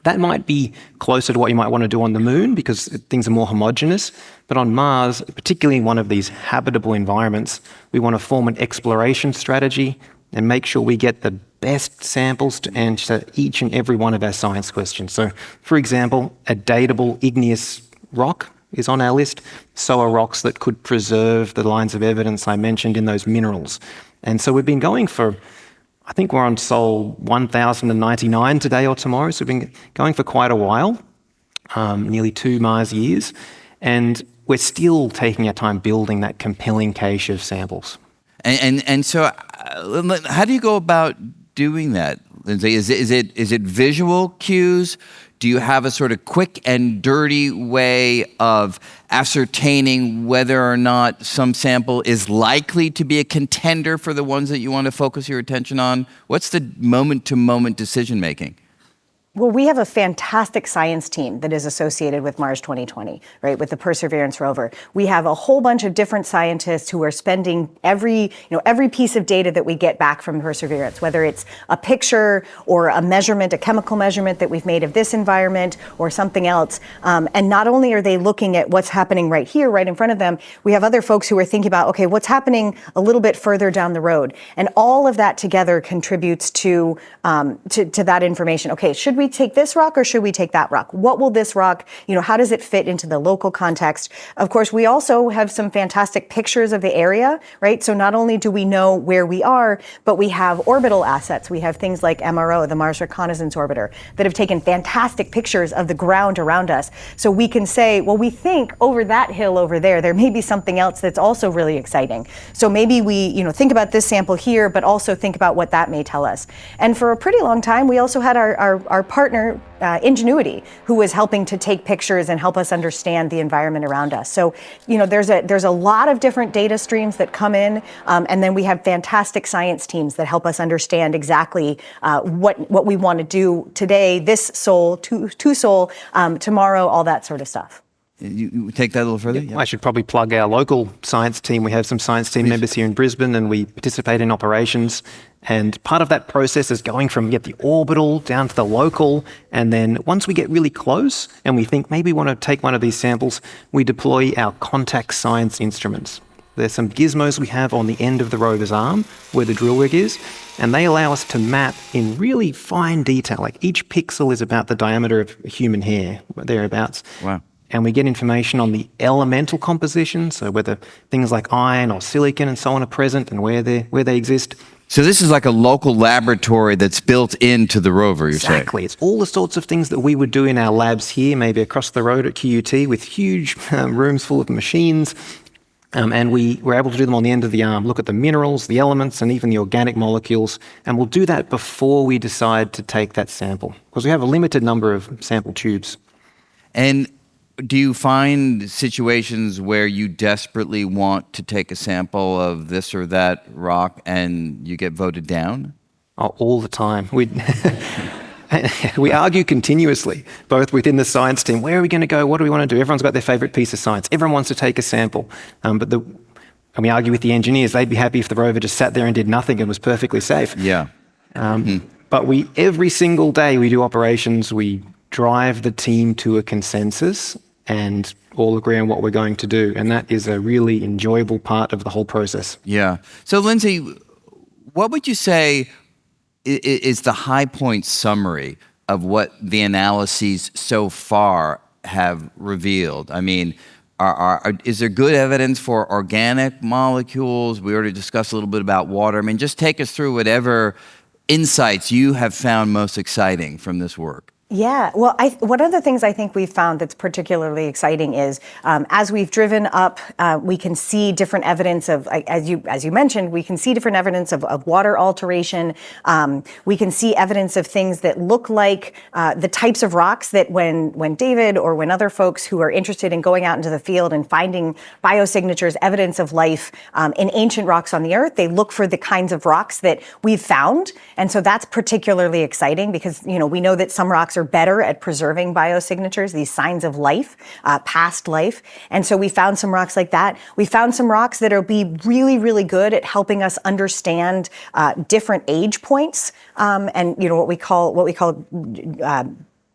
That might be closer to what you might want to do on the moon because things are more homogeneous. But on Mars, particularly in one of these habitable environments, we want to form an exploration strategy and make sure we get the best samples to answer each and every one of our science questions. So, for example, a datable igneous rock is on our list. So are rocks that could preserve the lines of evidence I mentioned in those minerals. And so we've been going for, I think we're on Sol 1099 today or tomorrow, so we've been going for quite a while, nearly 2 Mars years, and we're still taking our time building that compelling cache of samples. And so how do you go about doing that, Lindsay? Is it visual cues? do you have a sort of quick and dirty way of ascertaining whether or not some sample is likely to be a contender for the ones that you want to focus your attention on? What's the moment-to-moment decision-making? Well, we have a fantastic science team that is associated with Mars 2020, right, with the Perseverance rover. We have a whole bunch of different scientists who are spending every piece of data that we get back from Perseverance, whether it's a picture or a measurement, a chemical measurement that we've made of this environment or something else. And not only are they looking at what's happening right here, right in front of them, we have other folks who are thinking about, okay, what's happening a little bit further down the road. And all of that together contributes to that information. Okay, should we take this rock or should we take that rock? What will this rock, how does it fit into the local context? Of course, we also have some fantastic pictures of the area, right? So not only do we know where we are, but we have orbital assets. We have things like MRO, the Mars Reconnaissance Orbiter, that have taken fantastic pictures of the ground around us. So we can say, well, we think over that hill over there may be something else that's also really exciting. So maybe we, think about this sample here, but also think about what that may tell us. And for a pretty long time, we also had our partner, Ingenuity, who was helping to take pictures and help us understand the environment around us. So, there's a lot of different data streams that come in, and then we have fantastic science teams that help us understand exactly what we want to do today, this Sol, two Sol, tomorrow, all that sort of stuff. You take that a little further? Yeah. I should probably plug our local science team. We have some science team members here in Brisbane, and we participate in operations. And part of that process is going from the orbital down to the local. And then once we get really close and we think maybe we want to take one of these samples, we deploy our contact science instruments. There's some gizmos we have on the end of the rover's arm where the drill rig is, and they allow us to map in really fine detail. Like each pixel is about the diameter of a human hair, thereabouts. Wow. And we get information on the elemental composition, so whether things like iron or silicon and so on are present and where they exist. So this is like a local laboratory that's built into the rover, you're saying? Exactly. It's all the sorts of things that we would do in our labs here, maybe across the road at QUT, with huge rooms full of machines. And we were able to do them on the end of the arm, look at the minerals, the elements, and even the organic molecules. And we'll do that before we decide to take that sample, because we have a limited number of sample tubes. And do you find situations where you desperately want to take a sample of this or that rock and you get voted down? Oh, all the time. We argue continuously, both within the science team. Where are we going to go? What do we want to do? Everyone's got their favorite piece of science. Everyone wants to take a sample. And we argue with the engineers. They'd be happy if the rover just sat there and did nothing and was perfectly safe. Yeah. But every single day we do operations, we drive the team to a consensus and all agree on what we're going to do. And that is a really enjoyable part of the whole process. Yeah. So, Lindsay, what would you say is the high point summary of what the analyses so far have revealed? I mean, is there good evidence for organic molecules? We already discussed a little bit about water. I mean, just take us through whatever insights you have found most exciting from this work. Yeah, well, one of the things I think we've found that's particularly exciting is as we've driven up, we can see different evidence of, as you mentioned, we can see different evidence of water alteration. We can see evidence of things that look like the types of rocks that when David or when other folks who are interested in going out into the field and finding biosignatures, evidence of life in ancient rocks on the Earth, they look for the kinds of rocks that we've found. And so that's particularly exciting because, we know that some rocks are better at preserving biosignatures, these signs of life, past life. And so we found some rocks like that. We found some rocks that will be really, really good at helping us understand different age points, and what we call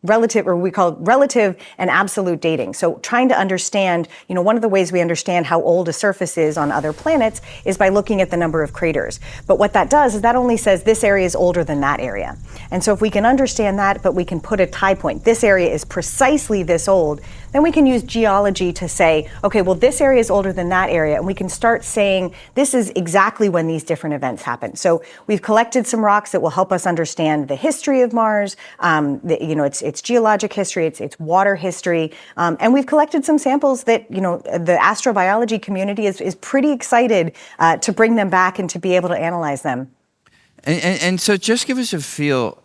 relative and absolute dating. So trying to understand, one of the ways we understand how old a surface is on other planets is by looking at the number of craters. But what that does is that only says this area is older than that area. And so if we can understand that, but we can put a tie point, this area is precisely this old, then we can use geology to say, okay, well, this area is older than that area. And we can start saying, this is exactly when these different events happen. So we've collected some rocks that will help us understand the history of Mars, its geologic history, its water history. And we've collected some samples that, the astrobiology community is pretty excited to bring them back and to be able to analyze them. And so just give us a feel,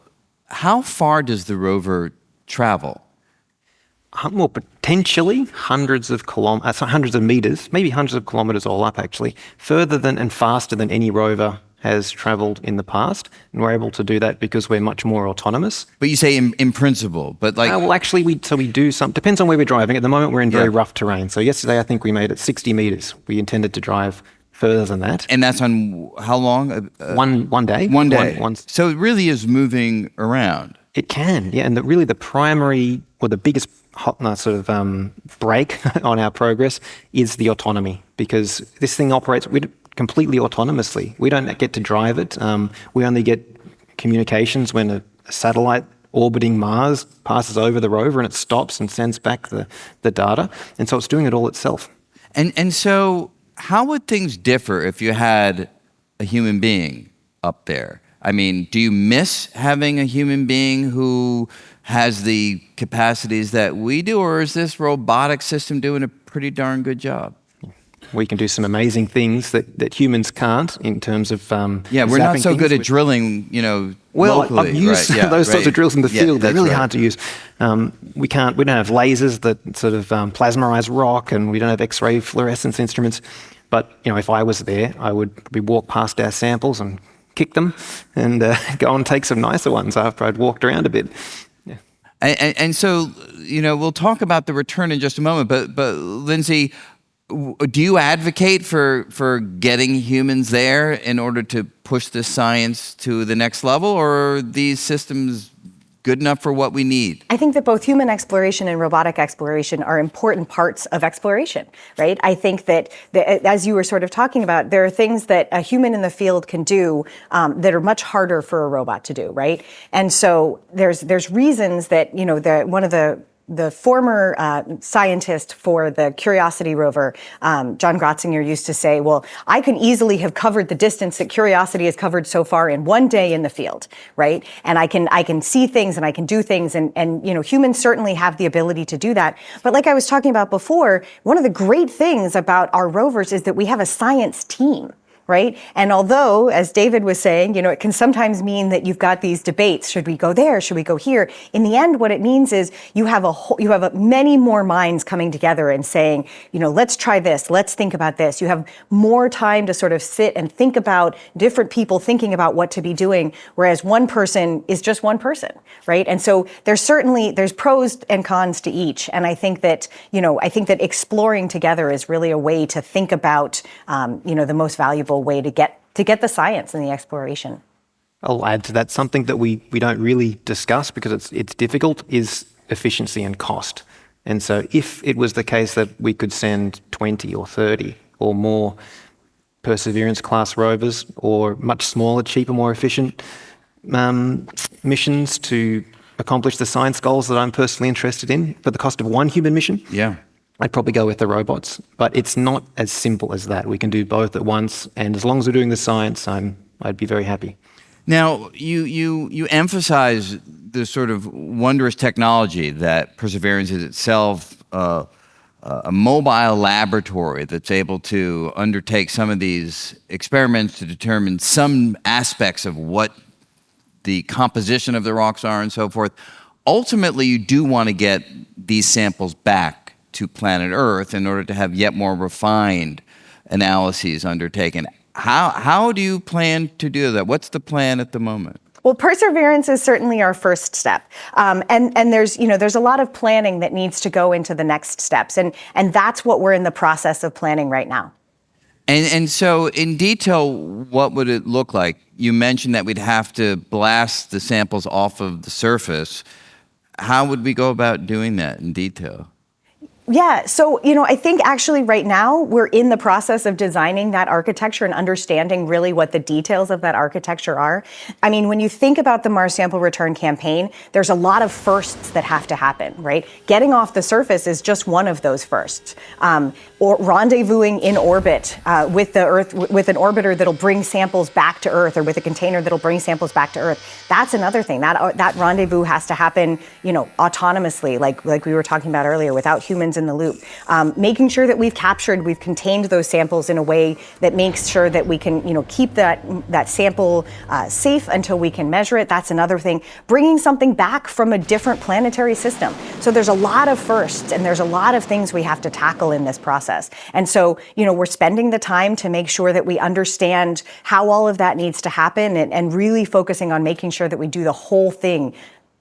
how far does the rover travel? Well, potentially hundreds of meters, maybe hundreds of kilometers all up, actually, further than and faster than any rover has traveled in the past. And we're able to do that because we're much more autonomous. But you say in principle, but like... well, actually, we do some, depends on where we're driving. At the moment, we're in very rough terrain. So yesterday, I think we made it 60 meters. We intended to drive further than that. And that's on how long? One day. One day. So it really is moving around. It can, yeah. And really the primary or the biggest break on our progress is the autonomy, because this thing operates completely autonomously. We don't get to drive it. We only get communications when a satellite orbiting Mars passes over the rover and it stops and sends back the data. And so it's doing it all itself. And so how would things differ if you had a human being up there? I mean, do you miss having a human being who has the capacities that we do, or is this robotic system doing a pretty darn good job? We can do some amazing things that humans can't in terms of we're not so good at drilling, locally. I've used those sorts of drills in the field. They're really hard to use. We don't have lasers that sort of plasmarize rock, and we don't have X-ray fluorescence instruments. But if I was there, I would walk past our samples and kick them and go and take some nicer ones after I'd walked around a bit. Yeah. And so, we'll talk about the return in just a moment, but Lindsay, do you advocate for getting humans there in order to push this science to the next level, or are these systems good enough for what we need? I think that both human exploration and robotic exploration are important parts of exploration, right? I think that, as you were sort of talking about, there are things that a human in the field can do that are much harder for a robot to do, right? And so there's reasons that, one of the former scientist for the Curiosity rover, John Grotzinger, used to say, well, I can easily have covered the distance that Curiosity has covered so far in one day in the field, right? And I can see things and I can do things, and humans certainly have the ability to do that. But like I was talking about before, one of the great things about our rovers is that we have a science team. Right? And although, as David was saying, it can sometimes mean that you've got these debates. Should we go there? Should we go here? In the end, what it means is you have many more minds coming together and saying, let's try this. Let's think about this. You have more time to sort of sit and think about different people thinking about what to be doing, whereas one person is just one person, right? And so there's pros and cons to each. And I think that, exploring together is really a way to think about, the most valuable way to get the science and the exploration. I'll add to that, something that we don't really discuss because it's difficult is efficiency and cost. And so if it was the case that we could send 20 or 30 or more Perseverance class rovers, or much smaller, cheaper, more efficient missions to accomplish the science goals that I'm personally interested in for the cost of one human mission, I'd probably go with the robots. But it's not as simple as that. We can do both at once, and as long as we're doing the science, I'd be very happy. Now, you emphasize the sort of wondrous technology that Perseverance is itself, a mobile laboratory that's able to undertake some of these experiments to determine some aspects of what the composition of the rocks are and so forth. Ultimately, you do want to get these samples back to planet Earth in order to have yet more refined analyses undertaken. How do you plan to do that? What's the plan at the moment? Well, Perseverance is certainly our first step, and there's a lot of planning that needs to go into the next steps, and that's what we're in the process of planning right now. And so, in detail, what would it look like? You mentioned that we'd have to blast the samples off of the surface. How would we go about doing that in detail? Yeah, so, I think actually right now we're in the process of designing that architecture and understanding really what the details of that architecture are. I mean, when you think about the Mars Sample Return campaign, there's a lot of firsts that have to happen, right? Getting off the surface is just one of those firsts. Or rendezvousing in orbit with the Earth, with an orbiter that'll bring samples back to Earth, or with a container that'll bring samples back to Earth. That's another thing. That rendezvous has to happen, autonomously, like we were talking about earlier, without humans humans in the loop. Making sure that we've contained those samples in a way that makes sure that we can, keep that sample safe until we can measure it. That's another thing. Bringing something back from a different planetary system. So there's a lot of firsts, and there's a lot of things we have to tackle in this process. And so, we're spending the time to make sure that we understand how all of that needs to happen, and really focusing on making sure that we do the whole thing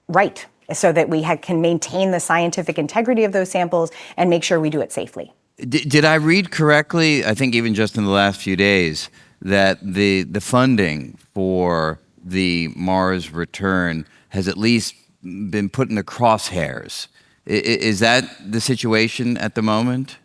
right, so that we can maintain the scientific integrity of those samples and make sure we do it safely. Did I read correctly, I think even just in the last few days, that the funding for the Mars return has at least been put in the crosshairs? Is that the situation at the moment?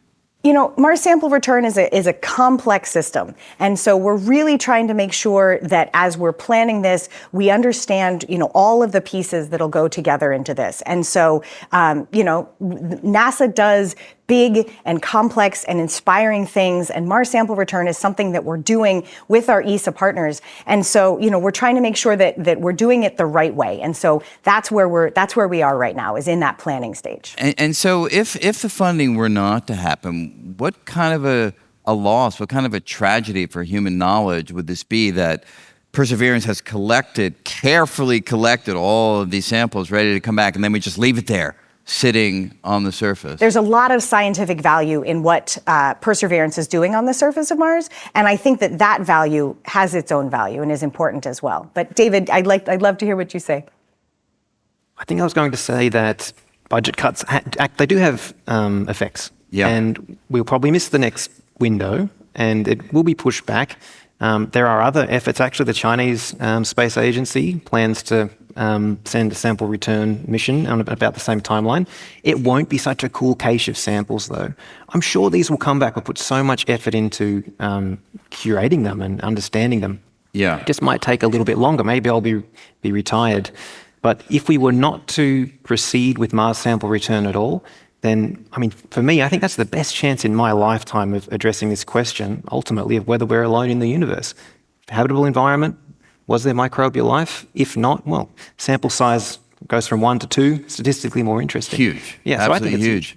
Mars sample return is a complex system. And so we're really trying to make sure that as we're planning this, we understand, all of the pieces that'll go together into this. And so, NASA does big and complex and inspiring things, and Mars sample return is something that we're doing with our ESA partners. And so, we're trying to make sure that we're doing it the right way. And so that's where we are right now, is in that planning stage. And so if the funding were not to happen, what kind of a loss, what kind of a tragedy for human knowledge would this be, that Perseverance has carefully collected all of these samples ready to come back, and then we just leave it there, sitting on the surface? There's a lot of scientific value in what Perseverance is doing on the surface of Mars, and I think that value has its own value and is important as well. But David, I'd love to hear what you say. I think I was going to say that budget cuts, they do have effects. Yeah. And we'll probably miss the next window, and it will be pushed back. There are other efforts. Actually, the Chinese Space Agency plans to send a sample return mission on about the same timeline. It won't be such a cool cache of samples, though. I'm sure these will come back. We'll put so much effort into curating them and understanding them. Yeah. It just might take a little bit longer. Maybe I'll be retired. But if we were not to proceed with Mars sample return at all, then, for me, I think that's the best chance in my lifetime of addressing this question, ultimately, of whether we're alone in the universe. Habitable environment, was there microbial life? If not, well, sample size goes from 1 to 2, statistically more interesting. Huge. Yeah, absolutely so I think it's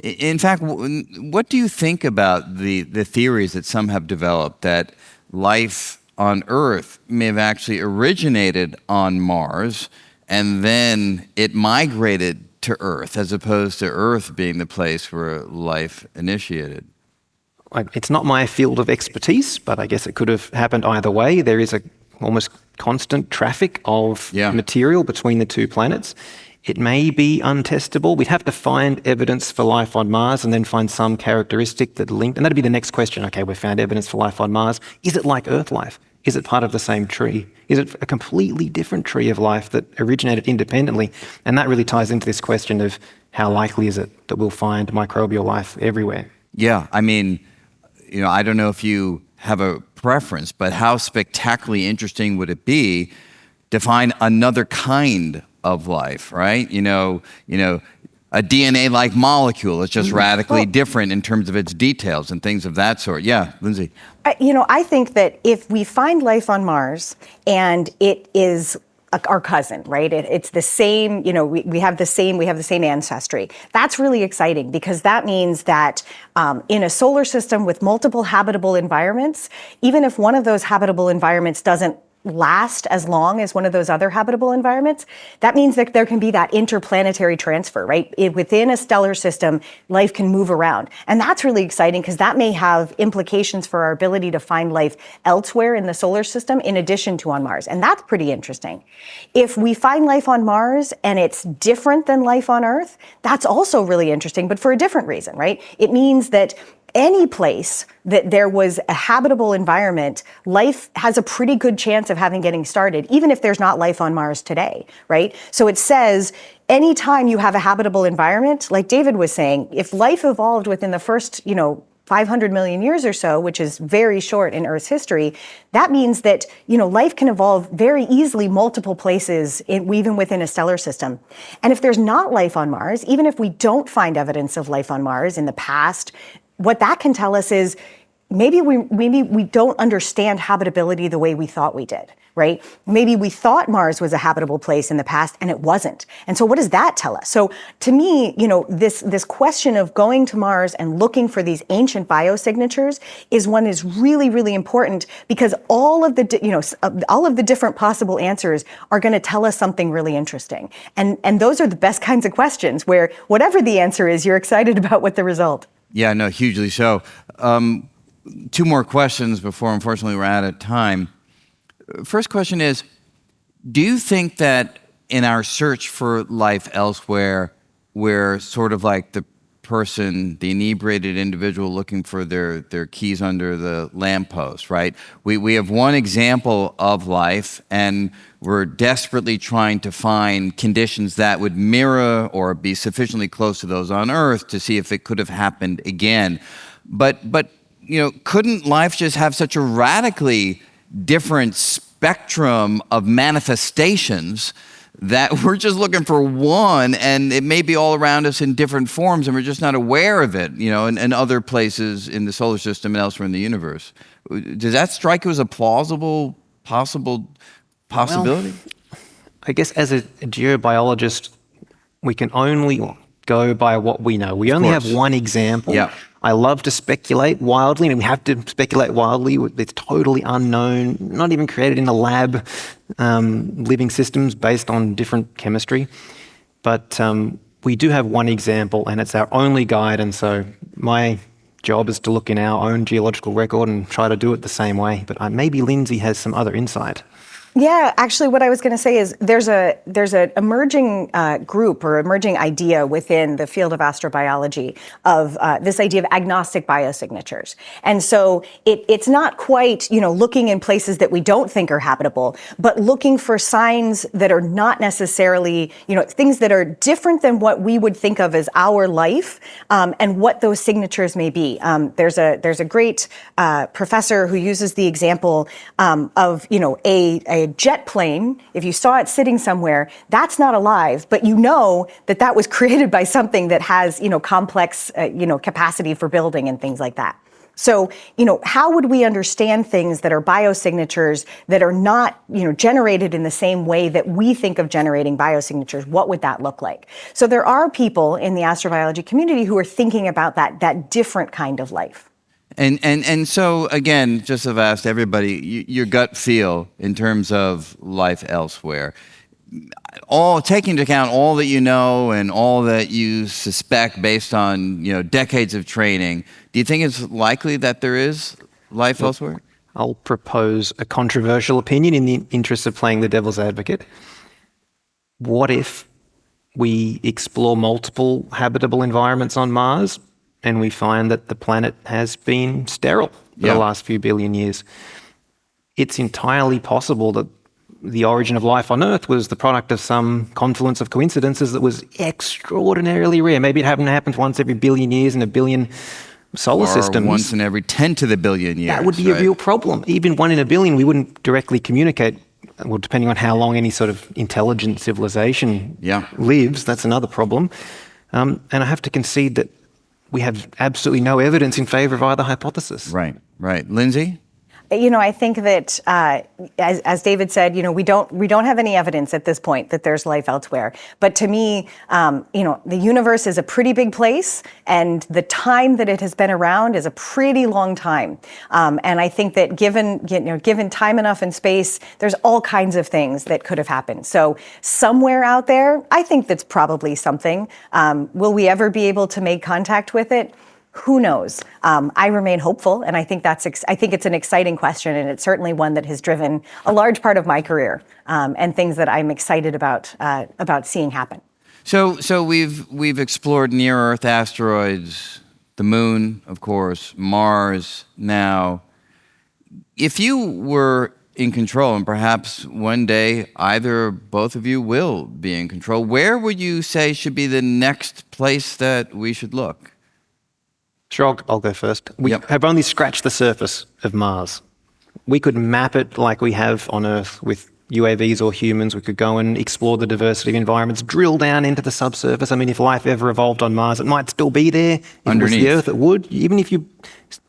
huge. In fact, what do you think about the theories that some have developed that life on Earth may have actually originated on Mars, and then it migrated to Earth, as opposed to Earth being the place where life initiated? It's not my field of expertise, but I guess it could have happened either way. There is a almost constant traffic of material between the two planets. It may be untestable. We'd have to find evidence for life on Mars and then find some characteristic that linked. And that'd be the next question. Okay, we found evidence for life on Mars. Is it like Earth life? Is it part of the same tree? Is it a completely different tree of life that originated independently? And that really ties into this question of how likely is it that we'll find microbial life everywhere? Yeah, I don't know if you have a preference, but how spectacularly interesting would it be to find another kind of life, right? A DNA-like molecule is just radically different in terms of its details and things of that sort. Yeah, Lindsay. I think that if we find life on Mars and it is our cousin, right? It's the same, we have the same ancestry. That's really exciting, because that means that in a solar system with multiple habitable environments, even if one of those habitable environments doesn't last as long as one of those other habitable environments, that means that there can be that interplanetary transfer, right? Within a stellar system, life can move around. And that's really exciting, because that may have implications for our ability to find life elsewhere in the solar system in addition to on Mars. And that's pretty interesting. If we find life on Mars and it's different than life on Earth, that's also really interesting, but for a different reason, right? It means that any place that there was a habitable environment, life has a pretty good chance of getting started, even if there's not life on Mars today, right? So it says anytime you have a habitable environment, like David was saying, if life evolved within the first, 500 million years or so, which is very short in Earth's history, that means that, life can evolve very easily multiple places, even within a stellar system. And if there's not life on Mars, even if we don't find evidence of life on Mars in the past, what that can tell us is maybe we don't understand habitability the way we thought we did, right? Maybe we thought Mars was a habitable place in the past and it wasn't. And so what does that tell us? So to me, this question of going to Mars and looking for these ancient biosignatures is one that's really, really important, because all of the different possible answers are going to tell us something really interesting. And those are the best kinds of questions, where whatever the answer is, you're excited about what the result. Yeah, no, hugely so. Two more questions before, unfortunately, we're out of time. First question is, do you think that in our search for life elsewhere, we're sort of like the person, the inebriated individual looking for their keys under the lamppost, right? We have one example of life, and we're desperately trying to find conditions that would mirror or be sufficiently close to those on Earth to see if it could have happened again. But couldn't life just have such a radically different spectrum of manifestations that we're just looking for one, and it may be all around us in different forms, and we're just not aware of it, in other places in the solar system and elsewhere in the universe? Does that strike you as a plausible, possible possibility? Well, I guess as a geobiologist, we can only go by what we know. We only have one example. Yeah. I love to speculate wildly, and we have to speculate wildly. It's totally unknown, not even created in a lab, living systems based on different chemistry. But we do have one example, and it's our only guide, and so my job is to look in our own geological record and try to do it the same way. But maybe Lindsay has some other insight. Yeah, actually, what I was going to say is there's an emerging group or emerging idea within the field of astrobiology of this idea of agnostic biosignatures. And so it's not quite, looking in places that we don't think are habitable, but looking for signs that are not necessarily, things that are different than what we would think of as our life, and what those signatures may be. There's a great professor who uses the example of, a jet plane. If you saw it sitting somewhere, that's not alive, but that was created by something that has, complex, capacity for building and things like that. So, how would we understand things that are biosignatures that are not, generated in the same way that we think of generating biosignatures? What would that look like? So there are people in the astrobiology community who are thinking about that different kind of life. And so, again, just have asked everybody, your gut feel in terms of life elsewhere, all taking into account all that you know and all that you suspect based on decades of training, do you think it's likely that there is life elsewhere? I'll propose a controversial opinion in the interest of playing the devil's advocate. What if we explore multiple habitable environments on Mars, and we find that the planet has been sterile for the last few billion years? It's entirely possible that the origin of life on Earth was the product of some confluence of coincidences that was extraordinarily rare. Maybe it happened once every billion years in a billion solar systems. Or once in every 10 to the billion years. That would be a real problem. Even 1 in a billion, we wouldn't directly communicate. Well, depending on how long any sort of intelligent civilization lives, that's another problem. And I have to concede that we have absolutely no evidence in favor of either hypothesis. Right. Lindsay? I think that, as David said, we don't have any evidence at this point that there's life elsewhere. But to me, the universe is a pretty big place, and the time that it has been around is a pretty long time. And I think that given time enough and space, there's all kinds of things that could have happened. So somewhere out there, I think that's probably something. Will we ever be able to make contact with it? Who knows? I remain hopeful, and I think it's an exciting question, and it's certainly one that has driven a large part of my career, and things that I'm excited about seeing happen. So we've explored near-Earth asteroids, the Moon, of course, Mars. Now, if you were in control, and perhaps one day either or both of you will be in control, where would you say should be the next place that we should look? Sure, I'll go first. We have only scratched the surface of Mars. We could map it like we have on Earth with UAVs or humans, we could go and explore the diversity of environments, drill down into the subsurface. I mean, if life ever evolved on Mars, it might still be there. If Underneath. it was the Earth, it would. Even if you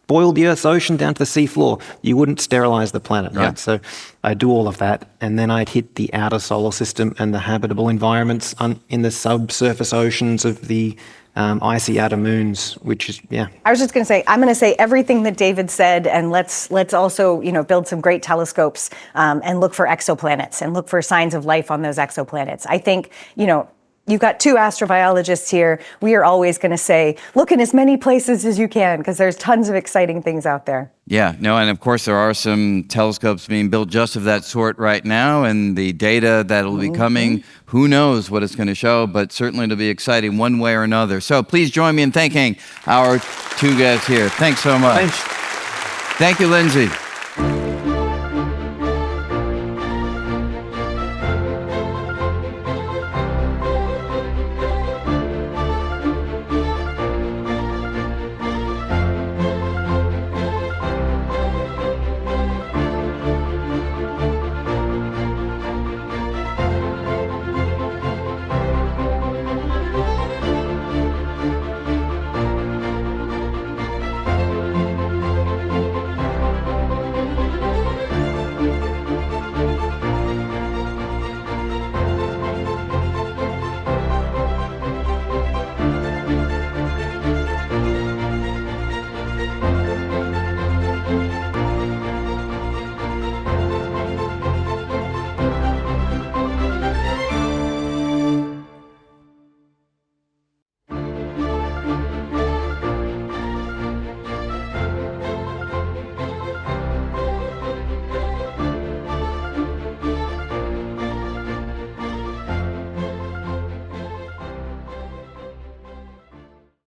boiled the Earth's ocean down to the seafloor, you wouldn't sterilize the planet, right? Yeah. So I'd do all of that, and then I'd hit the outer solar system and the habitable environments in the subsurface oceans of the icy outer moons, which is, yeah. I was just going to say, I'm going to say everything that David said, and let's also, build some great telescopes and look for exoplanets and look for signs of life on those exoplanets. I think, you've got two astrobiologists here. We are always going to say, look in as many places as you can, because there's tons of exciting things out there. Yeah, no, and of course there are some telescopes being built just of that sort right now, and the data that will be coming, who knows what it's going to show, but certainly it'll be exciting one way or another. So please join me in thanking our two guests here. Thanks so much. Thanks. Thank you, Lindsay.